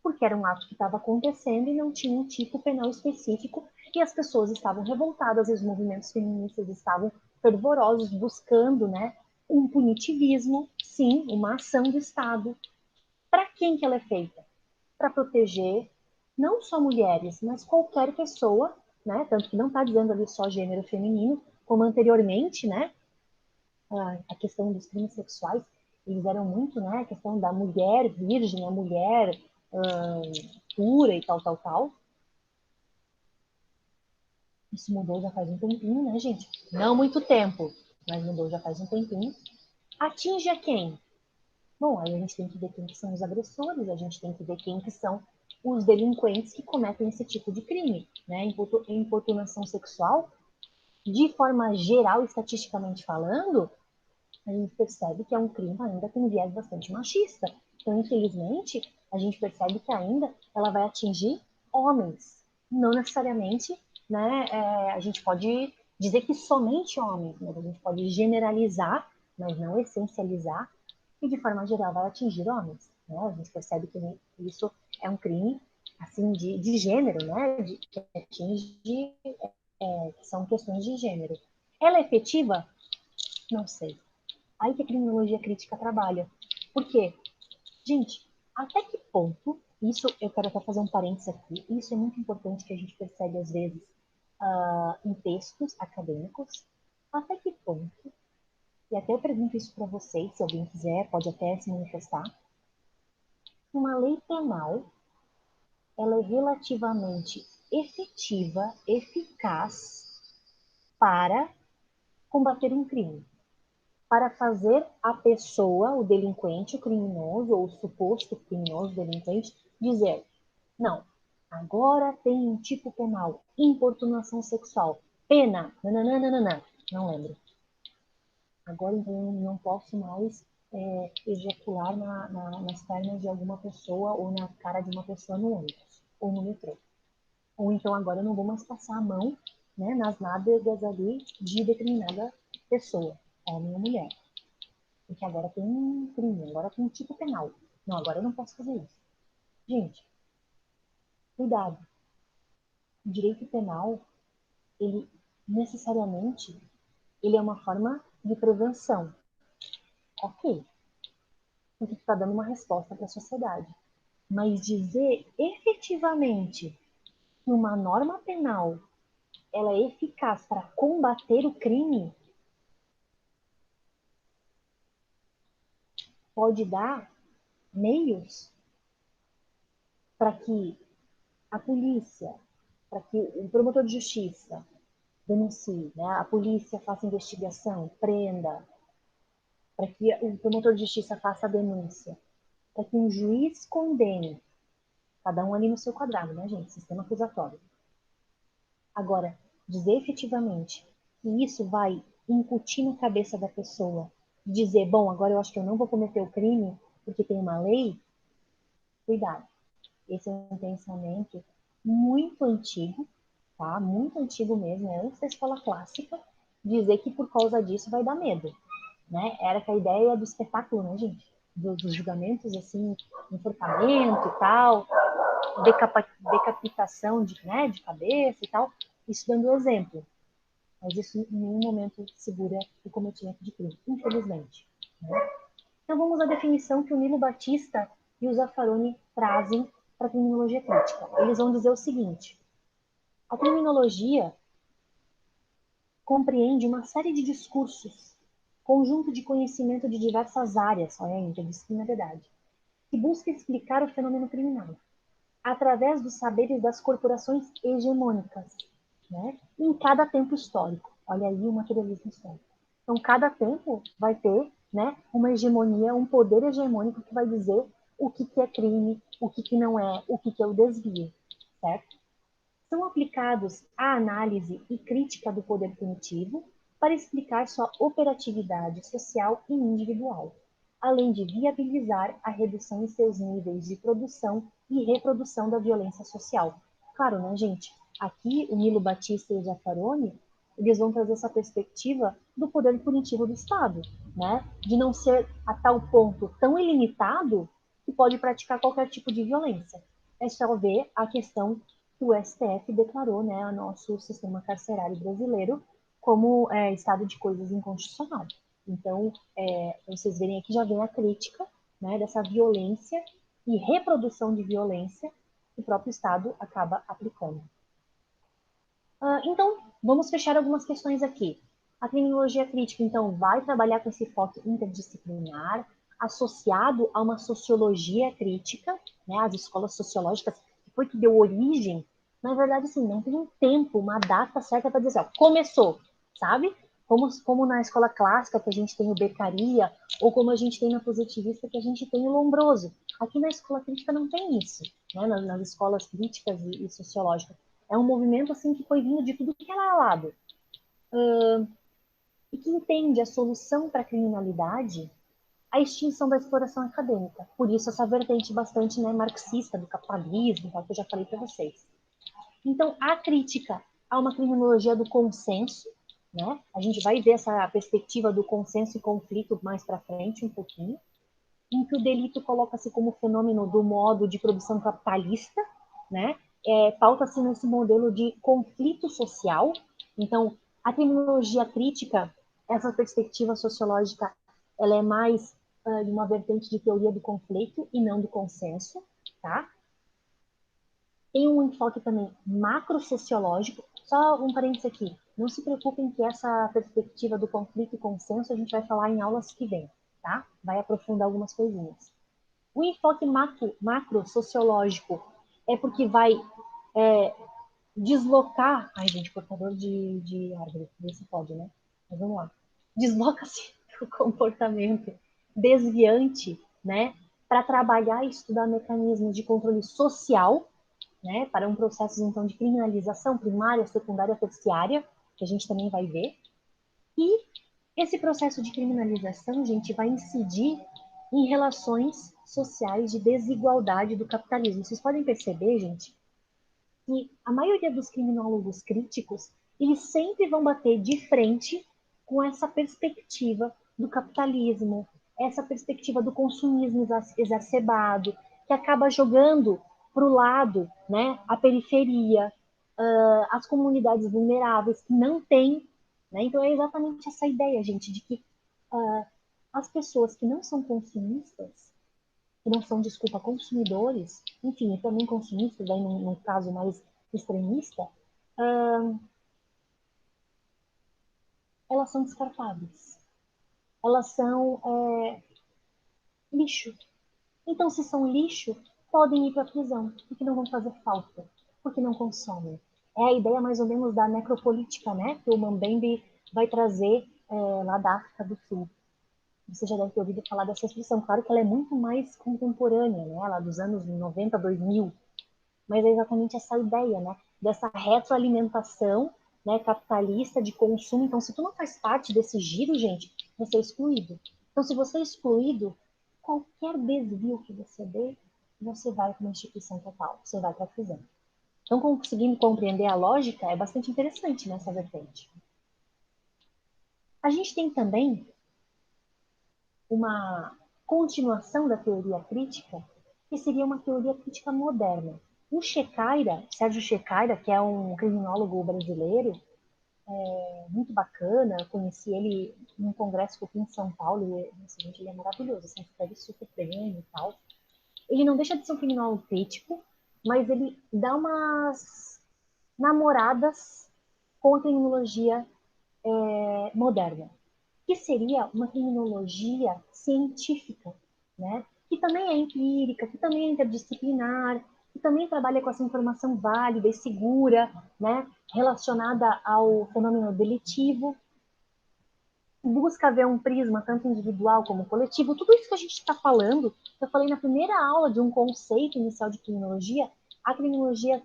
Porque era um ato que estava acontecendo e não tinha um tipo penal específico e as pessoas estavam revoltadas, os movimentos feministas estavam fervorosos, buscando, né, um punitivismo, sim, uma ação do Estado. Para quem que ela é feita? Para proteger não só mulheres, mas qualquer pessoa, né? Tanto que não está dizendo ali só gênero feminino, como anteriormente, né? A questão dos crimes sexuais, eles eram muito, né? A questão da mulher virgem, a mulher pura e tal, tal, tal. Isso mudou já faz um tempinho, né, gente? Não muito tempo, mas mudou já faz um tempinho. Atinge a quem? Bom, aí a gente tem que ver quem que são os agressores, a gente tem que ver quem que são os delinquentes que cometem esse tipo de crime, né? Importunação sexual, de forma geral, estatisticamente falando, a gente percebe que é um crime ainda com viés bastante machista. Então, infelizmente, a gente percebe que ainda ela vai atingir homens, não necessariamente, né? A gente pode dizer que somente homens, mas a gente pode generalizar, mas não essencializar, e de forma geral vai atingir homens. Né? A gente percebe que isso é um crime assim de gênero, né? Que atinge, que são questões de gênero. Ela é efetiva? Não sei. Aí que a criminologia crítica trabalha. Por quê? Gente, até que ponto, isso eu quero até fazer um parênteses aqui, isso é muito importante que a gente percebe às vezes em textos acadêmicos, até que ponto, e até eu pergunto isso para vocês, se alguém quiser, pode até se manifestar, uma lei penal, ela é relativamente efetiva, eficaz para combater um crime, para fazer a pessoa, o delinquente, o criminoso, ou o suposto criminoso, delinquente, dizer, não, agora tem um tipo penal, importunação sexual, pena, nananana, não lembro. Agora então eu não posso mais ejacular nas pernas de alguma pessoa ou na cara de uma pessoa no ônibus ou no metrô. Ou então agora eu não vou mais passar a mão, né, nas nádegas ali de determinada pessoa, homem ou mulher. Porque agora tem um crime, agora tem um tipo penal. Não, agora eu não posso fazer isso. Gente, cuidado. O direito penal, ele necessariamente, ele é uma forma de prevenção. Ok. Porque tu está dando uma resposta para a sociedade. Mas dizer efetivamente que uma norma penal ela é eficaz para combater o crime pode dar meios para que a polícia, para que o promotor de justiça denuncie, né? A polícia faça investigação, prenda, para que o promotor de justiça faça a denúncia, para que um juiz condene, cada um ali no seu quadrado, né, gente? Sistema acusatório. Agora, dizer efetivamente que isso vai incutir na cabeça da pessoa, dizer, bom, agora eu acho que eu não vou cometer o crime porque tem uma lei, cuidado. Esse é um pensamento muito antigo, tá? Muito antigo mesmo, é antes da escola clássica, dizer que por causa disso vai dar medo, né? Era que a ideia do espetáculo, né, gente? Dos julgamentos, assim, enforcamento e tal, decapitação de cabeça e tal, isso dando exemplo. Mas isso em nenhum momento segura o cometimento de crime, infelizmente. Né? Então vamos à definição que o Nilo Batista e o Zaffaroni trazem para a criminologia crítica. Eles vão dizer o seguinte: a criminologia compreende uma série de discursos, conjunto de conhecimento de diversas áreas, olha a interdisciplinaridade, que busca explicar o fenômeno criminal através dos saberes das corporações hegemônicas, né? Em cada tempo histórico. Olha aí o materialismo histórico. Então, cada tempo vai ter, né, uma hegemonia, um poder hegemônico que vai dizer o que é crime, o que não é, o que é o desvio, certo? São aplicados à análise e crítica do poder punitivo para explicar sua operatividade social e individual, além de viabilizar a redução em seus níveis de produção e reprodução da violência social. Claro, né, gente? Aqui, o Nilo Batista e o Zaffaroni, eles vão trazer essa perspectiva do poder punitivo do Estado, né? De não ser a tal ponto tão ilimitado que pode praticar qualquer tipo de violência. É só ver a questão que o STF declarou, né, o nosso sistema carcerário brasileiro como estado de coisas inconstitucional. Então, vocês verem aqui, já vem a crítica, né, dessa violência e reprodução de violência que o próprio Estado acaba aplicando. Então, vamos fechar algumas questões aqui. A criminologia crítica, então, vai trabalhar com esse foco interdisciplinar, associado a uma sociologia crítica, né, as escolas sociológicas, que foi que deu origem. Na verdade, assim, não tem um tempo, uma data certa para dizer, ó, começou, sabe? Como na escola clássica, que a gente tem o Beccaria, ou como a gente tem na positivista, que a gente tem o Lombroso. Aqui na escola crítica não tem isso, né? Nas escolas críticas e sociológicas. É um movimento assim que foi vindo de tudo que era lado. E que entende a solução para a criminalidade a extinção da exploração acadêmica. Por isso essa vertente bastante, né, marxista do capitalismo, tal, que eu já falei para vocês. Então, a crítica a uma criminologia do consenso, né? A gente vai ver essa perspectiva do consenso e conflito mais para frente um pouquinho, em que o delito coloca-se como fenômeno do modo de produção capitalista, né? Pauta-se nesse modelo de conflito social. Então, a criminologia crítica essa perspectiva sociológica, ela é mais de uma vertente de teoria do conflito e não do consenso, tá? Tem um enfoque também macro-sociológico. Só um parênteses aqui. Não se preocupem que essa perspectiva do conflito e consenso a gente vai falar em aulas que vêm, tá? Vai aprofundar algumas coisinhas. O enfoque macro-sociológico é porque vai deslocar... Ai, gente, portador de árvore, vê se pode, né? Mas vamos lá. Desloca-se o comportamento desviante, né? Para trabalhar e estudar mecanismos de controle social, né, para um processo, então, de criminalização primária, secundária, terciária, que a gente também vai ver. E esse processo de criminalização, gente, vai incidir em relações sociais de desigualdade do capitalismo. Vocês podem perceber, gente, que a maioria dos criminólogos críticos, eles sempre vão bater de frente com essa perspectiva do capitalismo, essa perspectiva do consumismo exacerbado, que acaba jogando para o lado, né, a periferia, as comunidades vulneráveis que não têm, né? Então é exatamente essa ideia, gente, de que as pessoas que não são consumistas, que não são, desculpa, consumidores, enfim, e também consumistas, aí num caso mais extremista, elas são descartáveis. Elas são lixo. Então, se são lixo, podem ir para a prisão, porque não vão fazer falta, porque não consomem. É a ideia mais ou menos da necropolítica, né? Que o Mambembe vai trazer lá da África do Sul. Você já deve ter ouvido falar dessa expressão. Claro que ela é muito mais contemporânea, né? Ela é dos anos 90, 2000. Mas é exatamente essa ideia, né? Dessa retroalimentação, né, capitalista de consumo. Então, se tu não faz parte desse giro, gente, você é excluído. Então, se você é excluído, qualquer desvio que você dê, você vai para uma instituição total, você vai para a prisão. Então, conseguindo compreender a lógica, é bastante interessante nessa vertente. A gente tem também uma continuação da teoria crítica, que seria uma teoria crítica moderna. O Shecaira, Sérgio Shecaira, que é um criminólogo brasileiro, muito bacana, eu conheci ele num congresso que eu fui em São Paulo, e ele é maravilhoso, assim, escreve super bem e tal. Ele não deixa de ser um criminólogo crítico, mas ele dá umas namoradas com a criminologia moderna, que seria uma criminologia científica, né? Que também é empírica, que também é interdisciplinar, que também trabalha com essa informação válida e segura, né? Relacionada ao fenômeno delitivo, busca ver um prisma tanto individual como coletivo. Tudo isso que a gente está falando, eu falei na primeira aula de um conceito inicial de criminologia, a criminologia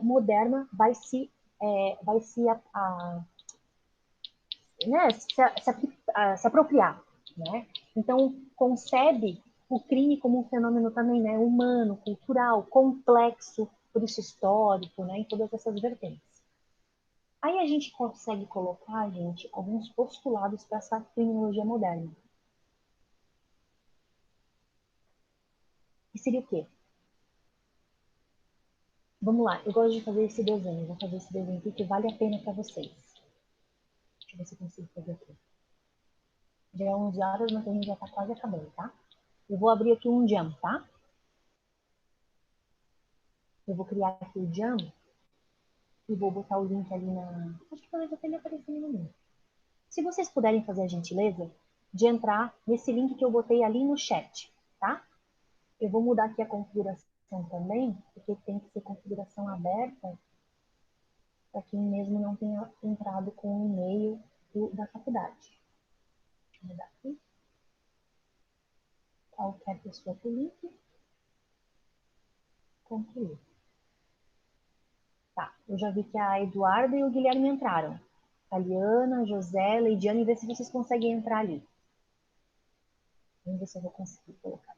moderna vai se né, se apropriar, né? Então, concebe o crime como um fenômeno também, né, humano, cultural, complexo, por isso histórico, né, em todas essas vertentes. Aí a gente consegue colocar, gente, alguns postulados para essa criminologia moderna. E seria o quê? Vamos lá, eu gosto de fazer esse desenho, vou fazer esse desenho aqui que vale a pena para vocês. Deixa eu ver se eu consigo fazer aqui. Já é 11 horas, mas a gente já está quase acabando, tá? Eu vou abrir aqui um jam, tá? Eu vou criar aqui o jam e vou botar o link ali na... Acho que talvez até ele aparecer no link. Se vocês puderem fazer a gentileza de entrar nesse link que eu botei ali no chat, tá? Eu vou mudar aqui a configuração também, porque tem que ser configuração aberta para quem mesmo não tenha entrado com o e-mail da faculdade. Deixa eu mudar aqui. Qualquer pessoa com o link. Concluir. Tá, eu já vi que a Eduarda e o Guilherme entraram. Taliana, José, Leidiane, vê se vocês conseguem entrar ali. Vamos ver se eu vou conseguir colocar.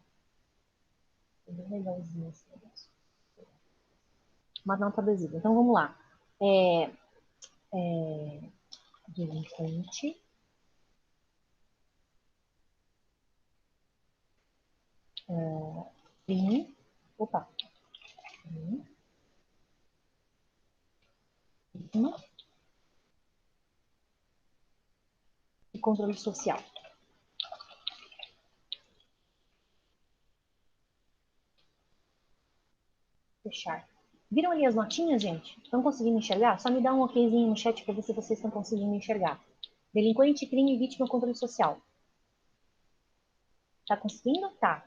É bem legalzinho esse negócio. Uma nota adesiva. Então vamos lá. Delinquente. Crime. Opa. Crime. Vítima. E controle social. Fechar. Viram ali as notinhas, gente? Estão conseguindo enxergar? Só me dá um okzinho no chat para ver se vocês estão conseguindo enxergar. Delinquente, crime, vítima, controle social. Tá conseguindo? Tá.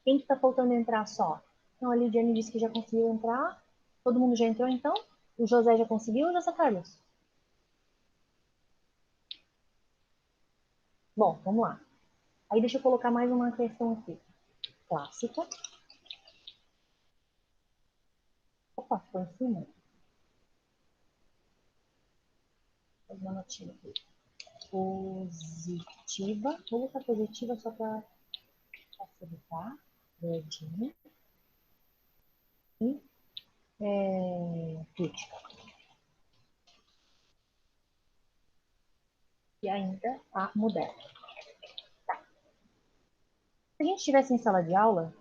Quem que tá faltando entrar só? Então, a Lidiane disse que já conseguiu entrar. Todo mundo já entrou, então? O José já conseguiu, José Carlos? Bom, vamos lá. Aí deixa eu colocar mais uma questão aqui. Clássica. Opa, ficou em cima. Faz uma notinha aqui. Positiva. Vou botar positiva só para facilitar. Verdinha. E crítica. E ainda a moderna. Tá. Se a gente estivesse em sala de aula,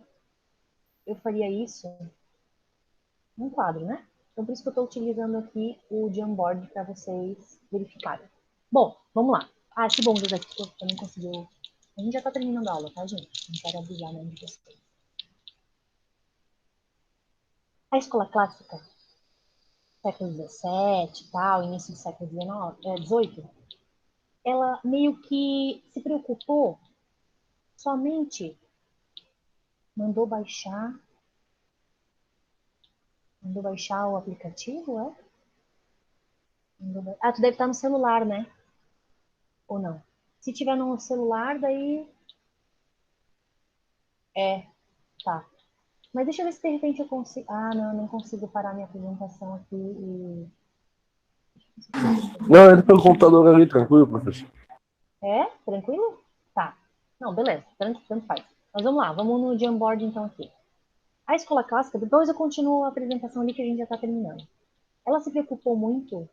eu faria isso num quadro, né? Então, por isso que eu estou utilizando aqui o Jamboard para vocês verificarem. Bom, vamos lá. Ah, que bom, José, que eu também conseguiu. A gente já está terminando a aula, tá, gente? Não quero abusar mais de vocês. A escola clássica, século XVII, tal, início do século XVIII, ela meio que se preocupou somente, mandou baixar o aplicativo, é? Ah, tu deve estar no celular, né? Ou não? Se tiver no celular, daí tá. Mas deixa eu ver se de repente eu consigo. Ah, não, eu não consigo parar minha apresentação aqui e. Não, ele pelo computador ali, tranquilo, professor. É? Tranquilo? Tá. Não, beleza. Tanto faz. Mas vamos lá, vamos no Jamboard então aqui. A escola clássica, depois eu continuo a apresentação ali que a gente já está terminando. Ela se preocupou muito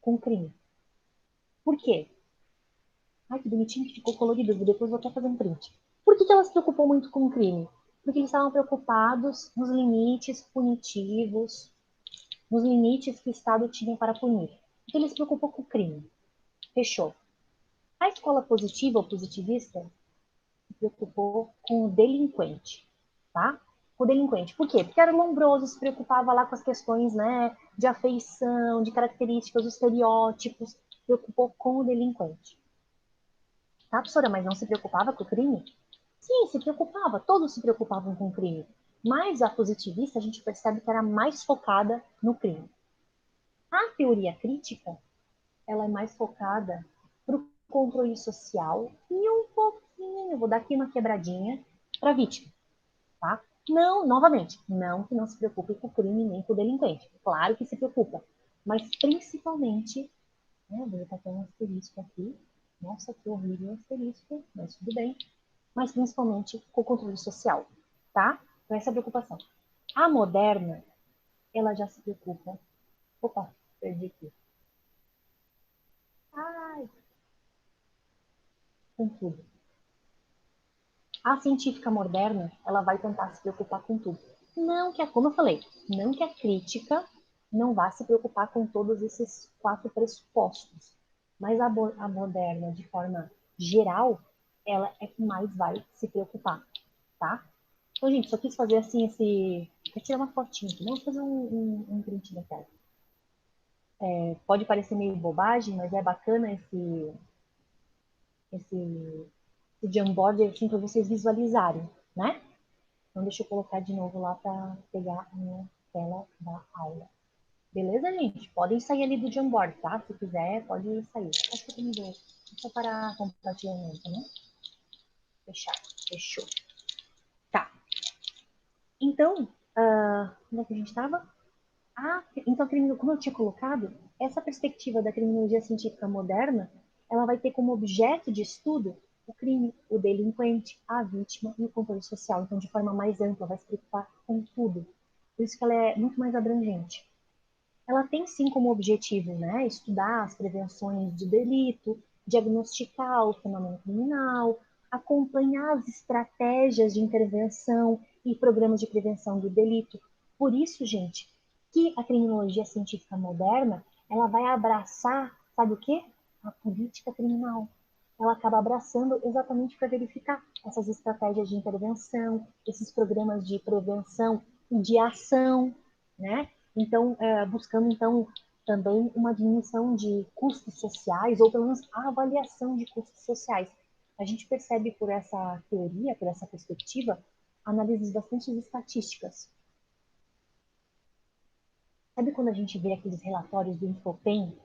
com o crime. Por quê? Ai, que bonitinho que ficou colorido. Depois vou até fazer um print. Por que ela se preocupou muito com o crime? Porque eles estavam preocupados nos limites punitivos, nos limites que o Estado tinha para punir. Então ele se preocupou com o crime. Fechou. A escola positiva ou positivista se preocupou com o delinquente, tá? O delinquente. Por quê? Porque era lombroso, se preocupava lá com as questões, né, de afeição, de características, dos estereótipos, se preocupou com o delinquente. Tá, professora, mas não se preocupava com o crime? Sim, se preocupava, todos se preocupavam com o crime. Mas a positivista, a gente percebe que era mais focada no crime. A teoria crítica, ela é mais focada para o controle social e um pouquinho, vou dar aqui uma quebradinha, para a vítima, tá? Não, novamente, não que não se preocupe com o crime nem com o delinquente. Claro que se preocupa, mas principalmente, né, vou botar até um asterisco aqui. Nossa, que horrível o asterisco, mas tudo bem. Mas principalmente com o controle social, tá? Então essa é a preocupação. A moderna, ela já se preocupa. Opa, perdi aqui. Ai, com tudo. A científica moderna, ela vai tentar se preocupar com tudo. Não que, como eu falei, não que a crítica não vá se preocupar com todos esses 4 pressupostos. Mas a moderna, de forma geral, ela é que mais vai se preocupar, tá? Então, gente, só quis fazer assim esse... Vou tirar uma fotinha aqui. Vamos fazer um print da tela. Pode parecer meio bobagem, mas é bacana esse Jamboard assim, para vocês visualizarem, né? Então, deixa eu colocar de novo lá para pegar a minha tela da aula. Beleza, gente? Podem sair ali do Jamboard, tá? Se quiser, pode sair. Acho que eu tenho dois. Só para compartilhamento, né? Fechar. Fechou. Tá. Então, onde é que a gente estava? Então, como eu tinha colocado, essa perspectiva da criminologia científica moderna, ela vai ter como objeto de estudo o crime, o delinquente, a vítima e o controle social. Então, de forma mais ampla, vai se preocupar com tudo. Por isso que ela é muito mais abrangente. Ela tem sim como objetivo, né, estudar as prevenções de delito, diagnosticar o fenômeno criminal, acompanhar as estratégias de intervenção e programas de prevenção do delito. Por isso, gente, que a criminologia científica moderna, ela vai abraçar, sabe o quê? a política criminal. Ela acaba abraçando exatamente para verificar essas estratégias de intervenção, esses programas de prevenção e de ação, né? Então, buscando, então, também uma diminuição de custos sociais, ou pelo menos a avaliação de custos sociais. A gente percebe por essa teoria, por essa perspectiva, análises bastante estatísticas. Sabe quando a gente vê aqueles relatórios do Infopem,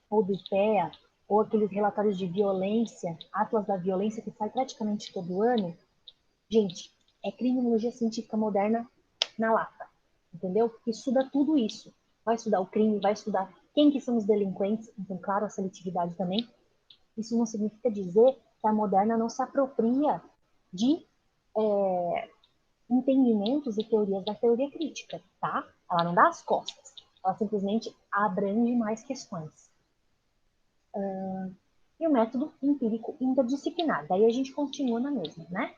ou do IPEA, ou aqueles relatórios de violência, Atlas da Violência, que sai praticamente todo ano? Gente, é criminologia científica moderna na lata, entendeu? Estuda tudo isso. Vai estudar o crime, vai estudar quem que são os delinquentes, então, claro, a seletividade também. Isso não significa dizer que a moderna não se apropria de entendimentos e teorias da teoria crítica, tá? Ela não dá as costas, ela simplesmente abrange mais questões. E o método empírico interdisciplinar, daí a gente continua na mesma, né?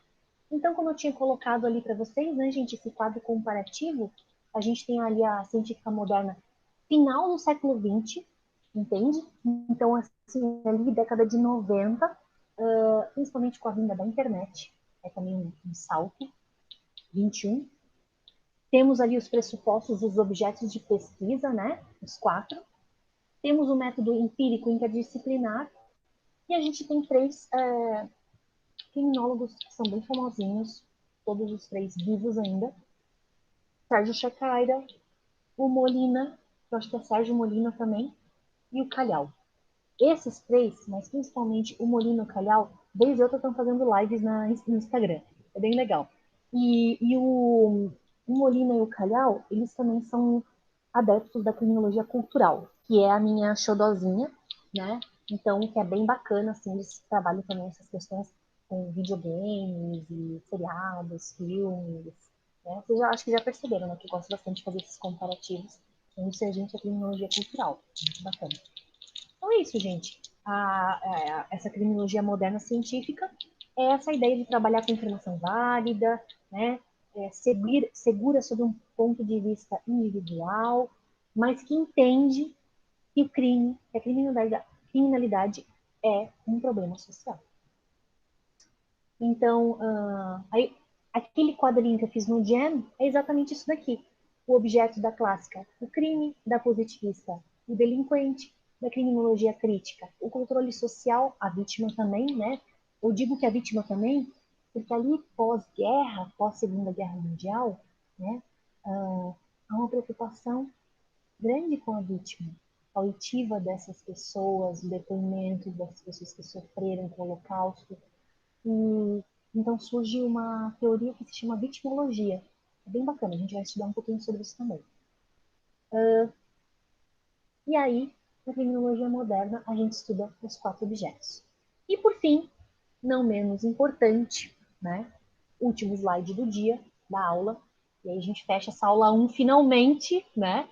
Então, como eu tinha colocado ali para vocês, né, gente, esse quadro comparativo, a gente tem ali a científica moderna final do século XX, entende? Então, assim, ali década de 90, principalmente com a vinda da internet, é também um salto, 21. Temos ali os pressupostos dos objetos de pesquisa, né, os 4. Temos o método empírico interdisciplinar, e a gente tem 3 criminólogos que são bem famosinhos, todos os 3 vivos ainda. Sérgio Chacaira, o Molina, que eu acho que é Sérgio Molina também, e o Calhau. Esses 3, mas principalmente o Molina e o Calhau, vez e outra estão fazendo lives no Instagram. É bem legal. E o Molina e o Calhau, eles também são adeptos da criminologia cultural, que é a minha xodozinha, né? Então, que é bem bacana, assim, eles trabalham também essas questões com videogames e seriados, filmes, né? Vocês acho que já perceberam, né? Que eu gosto bastante de fazer esses comparativos entre a gente e a criminologia cultural. Muito bacana. Então é isso, gente. Essa criminologia moderna científica é essa ideia de trabalhar com informação válida, né? Segura sob um ponto de vista individual, mas que entende que o crime, que a criminalidade é um problema social. Então, aquele quadrinho que eu fiz no Jam é exatamente isso daqui. O objeto da clássica, o crime, da positivista, o delinquente, da criminologia crítica, o controle social, a vítima também, né? Eu digo que a vítima também, porque ali pós-guerra, pós-Segunda Guerra Mundial, né, há uma preocupação grande com a vítima, a oitiva dessas pessoas, o depoimento dessas pessoas que sofreram com o Holocausto. E então surge uma teoria que se chama vitimologia. É bem bacana, a gente vai estudar um pouquinho sobre isso também. E aí, na criminologia moderna, a gente estuda os 4 objetos. E por fim, não menos importante, né? Último slide do dia, da aula. E aí a gente fecha essa aula 1 finalmente, né?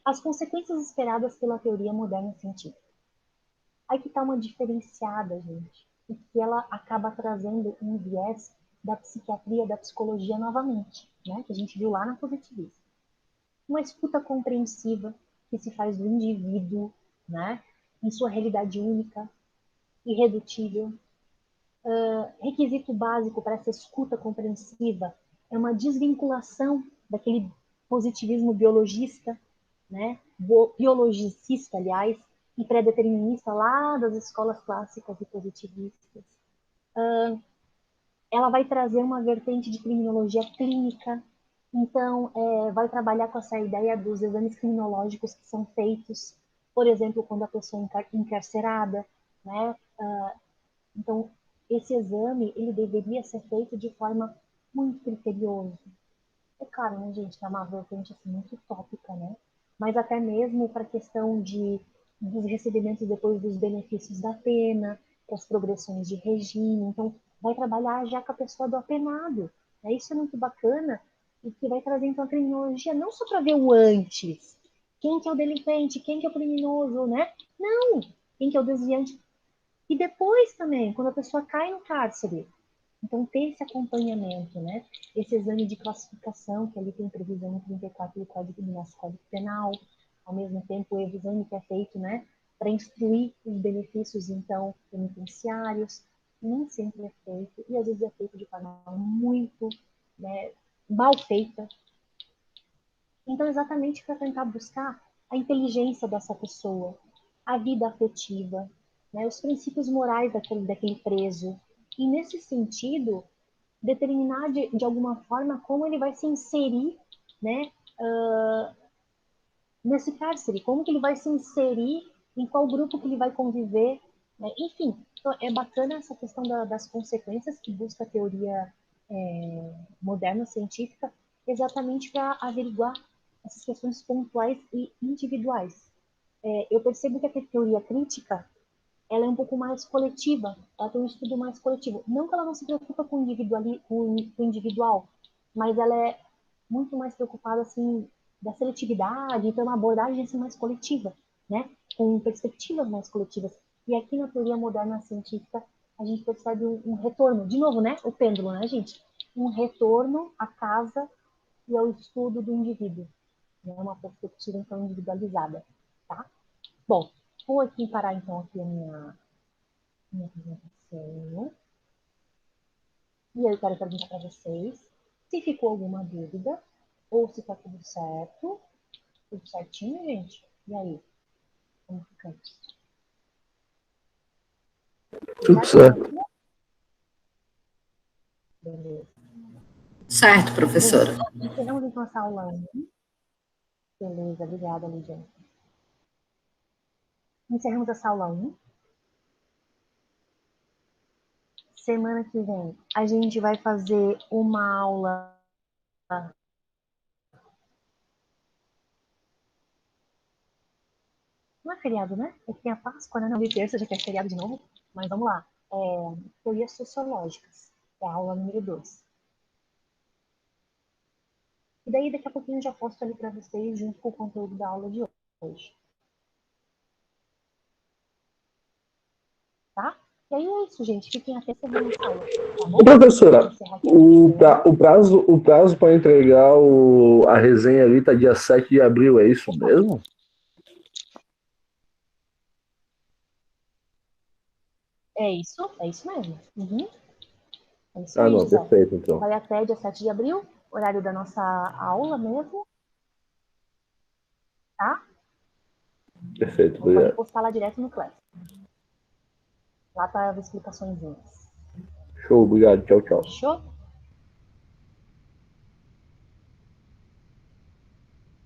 As consequências esperadas pela teoria moderna científica. Aí que está uma diferenciada, gente, e que ela acaba trazendo um viés da psiquiatria, da psicologia novamente, né? Que a gente viu lá na positivista. Uma escuta compreensiva que se faz do indivíduo, né? Em sua realidade única, irredutível. Requisito básico para essa escuta compreensiva é uma desvinculação daquele positivismo biologista, né? Biologicista, aliás, e pré-determinista lá das escolas clássicas e positivistas. Ela vai trazer uma vertente de criminologia clínica, então vai trabalhar com essa ideia dos exames criminológicos que são feitos, por exemplo, quando a pessoa é encarcerada, né? Então, esse exame, ele deveria ser feito de forma muito criteriosa. É claro, né, gente, que é uma vertente assim, muito utópica, né? Mas até mesmo para a questão dos recebimentos depois dos benefícios da pena, as progressões de regime. Então, vai trabalhar já com a pessoa do apenado. Né? Isso é muito bacana e que vai trazer, então, a criminologia não só para ver o antes, quem que é o delinquente, quem que é o criminoso, né? Não! Quem que é o desviante. E depois também, quando a pessoa cai no cárcere, então, ter esse acompanhamento, né? Esse exame de classificação, que ali tem previsão em 34 do Código do nosso Código Penal, ao mesmo tempo o exame que é feito, né? para instruir os benefícios, então, penitenciários, nem sempre é feito, e às vezes é feito de forma muito, né, mal feita. Então, exatamente para tentar buscar a inteligência dessa pessoa, a vida afetiva, né, os princípios morais daquele preso. E, nesse sentido, determinar de alguma forma como ele vai se inserir, né, nesse cárcere, como que ele vai se inserir, em qual grupo que ele vai conviver, né? Enfim, então é bacana essa questão das consequências que busca a teoria moderna científica, exatamente para averiguar essas questões pontuais e individuais. Eu percebo que a teoria crítica ela é um pouco mais coletiva, ela tem um estudo mais coletivo. Não que ela não se preocupa com o individual, mas ela é muito mais preocupada assim da seletividade, então uma abordagem assim, mais coletiva, né? Com perspectivas mais coletivas. E aqui na teoria moderna científica a gente percebe um retorno, de novo, né? O pêndulo, né, gente? Um retorno à casa e ao estudo do indivíduo, né? Uma perspectiva então individualizada, tá? Bom, vou aqui parar então aqui a minha apresentação. E eu quero perguntar para vocês se ficou alguma dúvida ou se está tudo certo. Tudo certinho, gente? E aí? Como ficamos? Tudo certo. Beleza. Certo, professora. Encerramos então essa aula 1. Beleza, obrigada, Lidiane. Encerramos essa aula 1. Semana que vem a gente vai fazer uma aula. Não é feriado, né? É que tem a Páscoa, né? Não, de terça já que é feriado de novo. Mas vamos lá. Teorias sociológicas. É a aula número 2. E daí, daqui a pouquinho, eu já posto ali para vocês, junto com o conteúdo da aula de hoje. Tá? E aí é isso, gente. Fiquem até semana de aula. Tá bom? Ô, professora, o prazo para entregar a resenha ali tá dia 7 de abril, é isso mesmo? É isso mesmo. Uhum. É isso Ah, aí, não, José. perfeito, então. Vai até dia 7 de abril, horário da nossa aula mesmo, tá? Perfeito, Pode obrigado. postar lá direto no Class. Lá tá as explicações. Show, obrigado. Tchau, tchau. Fechou?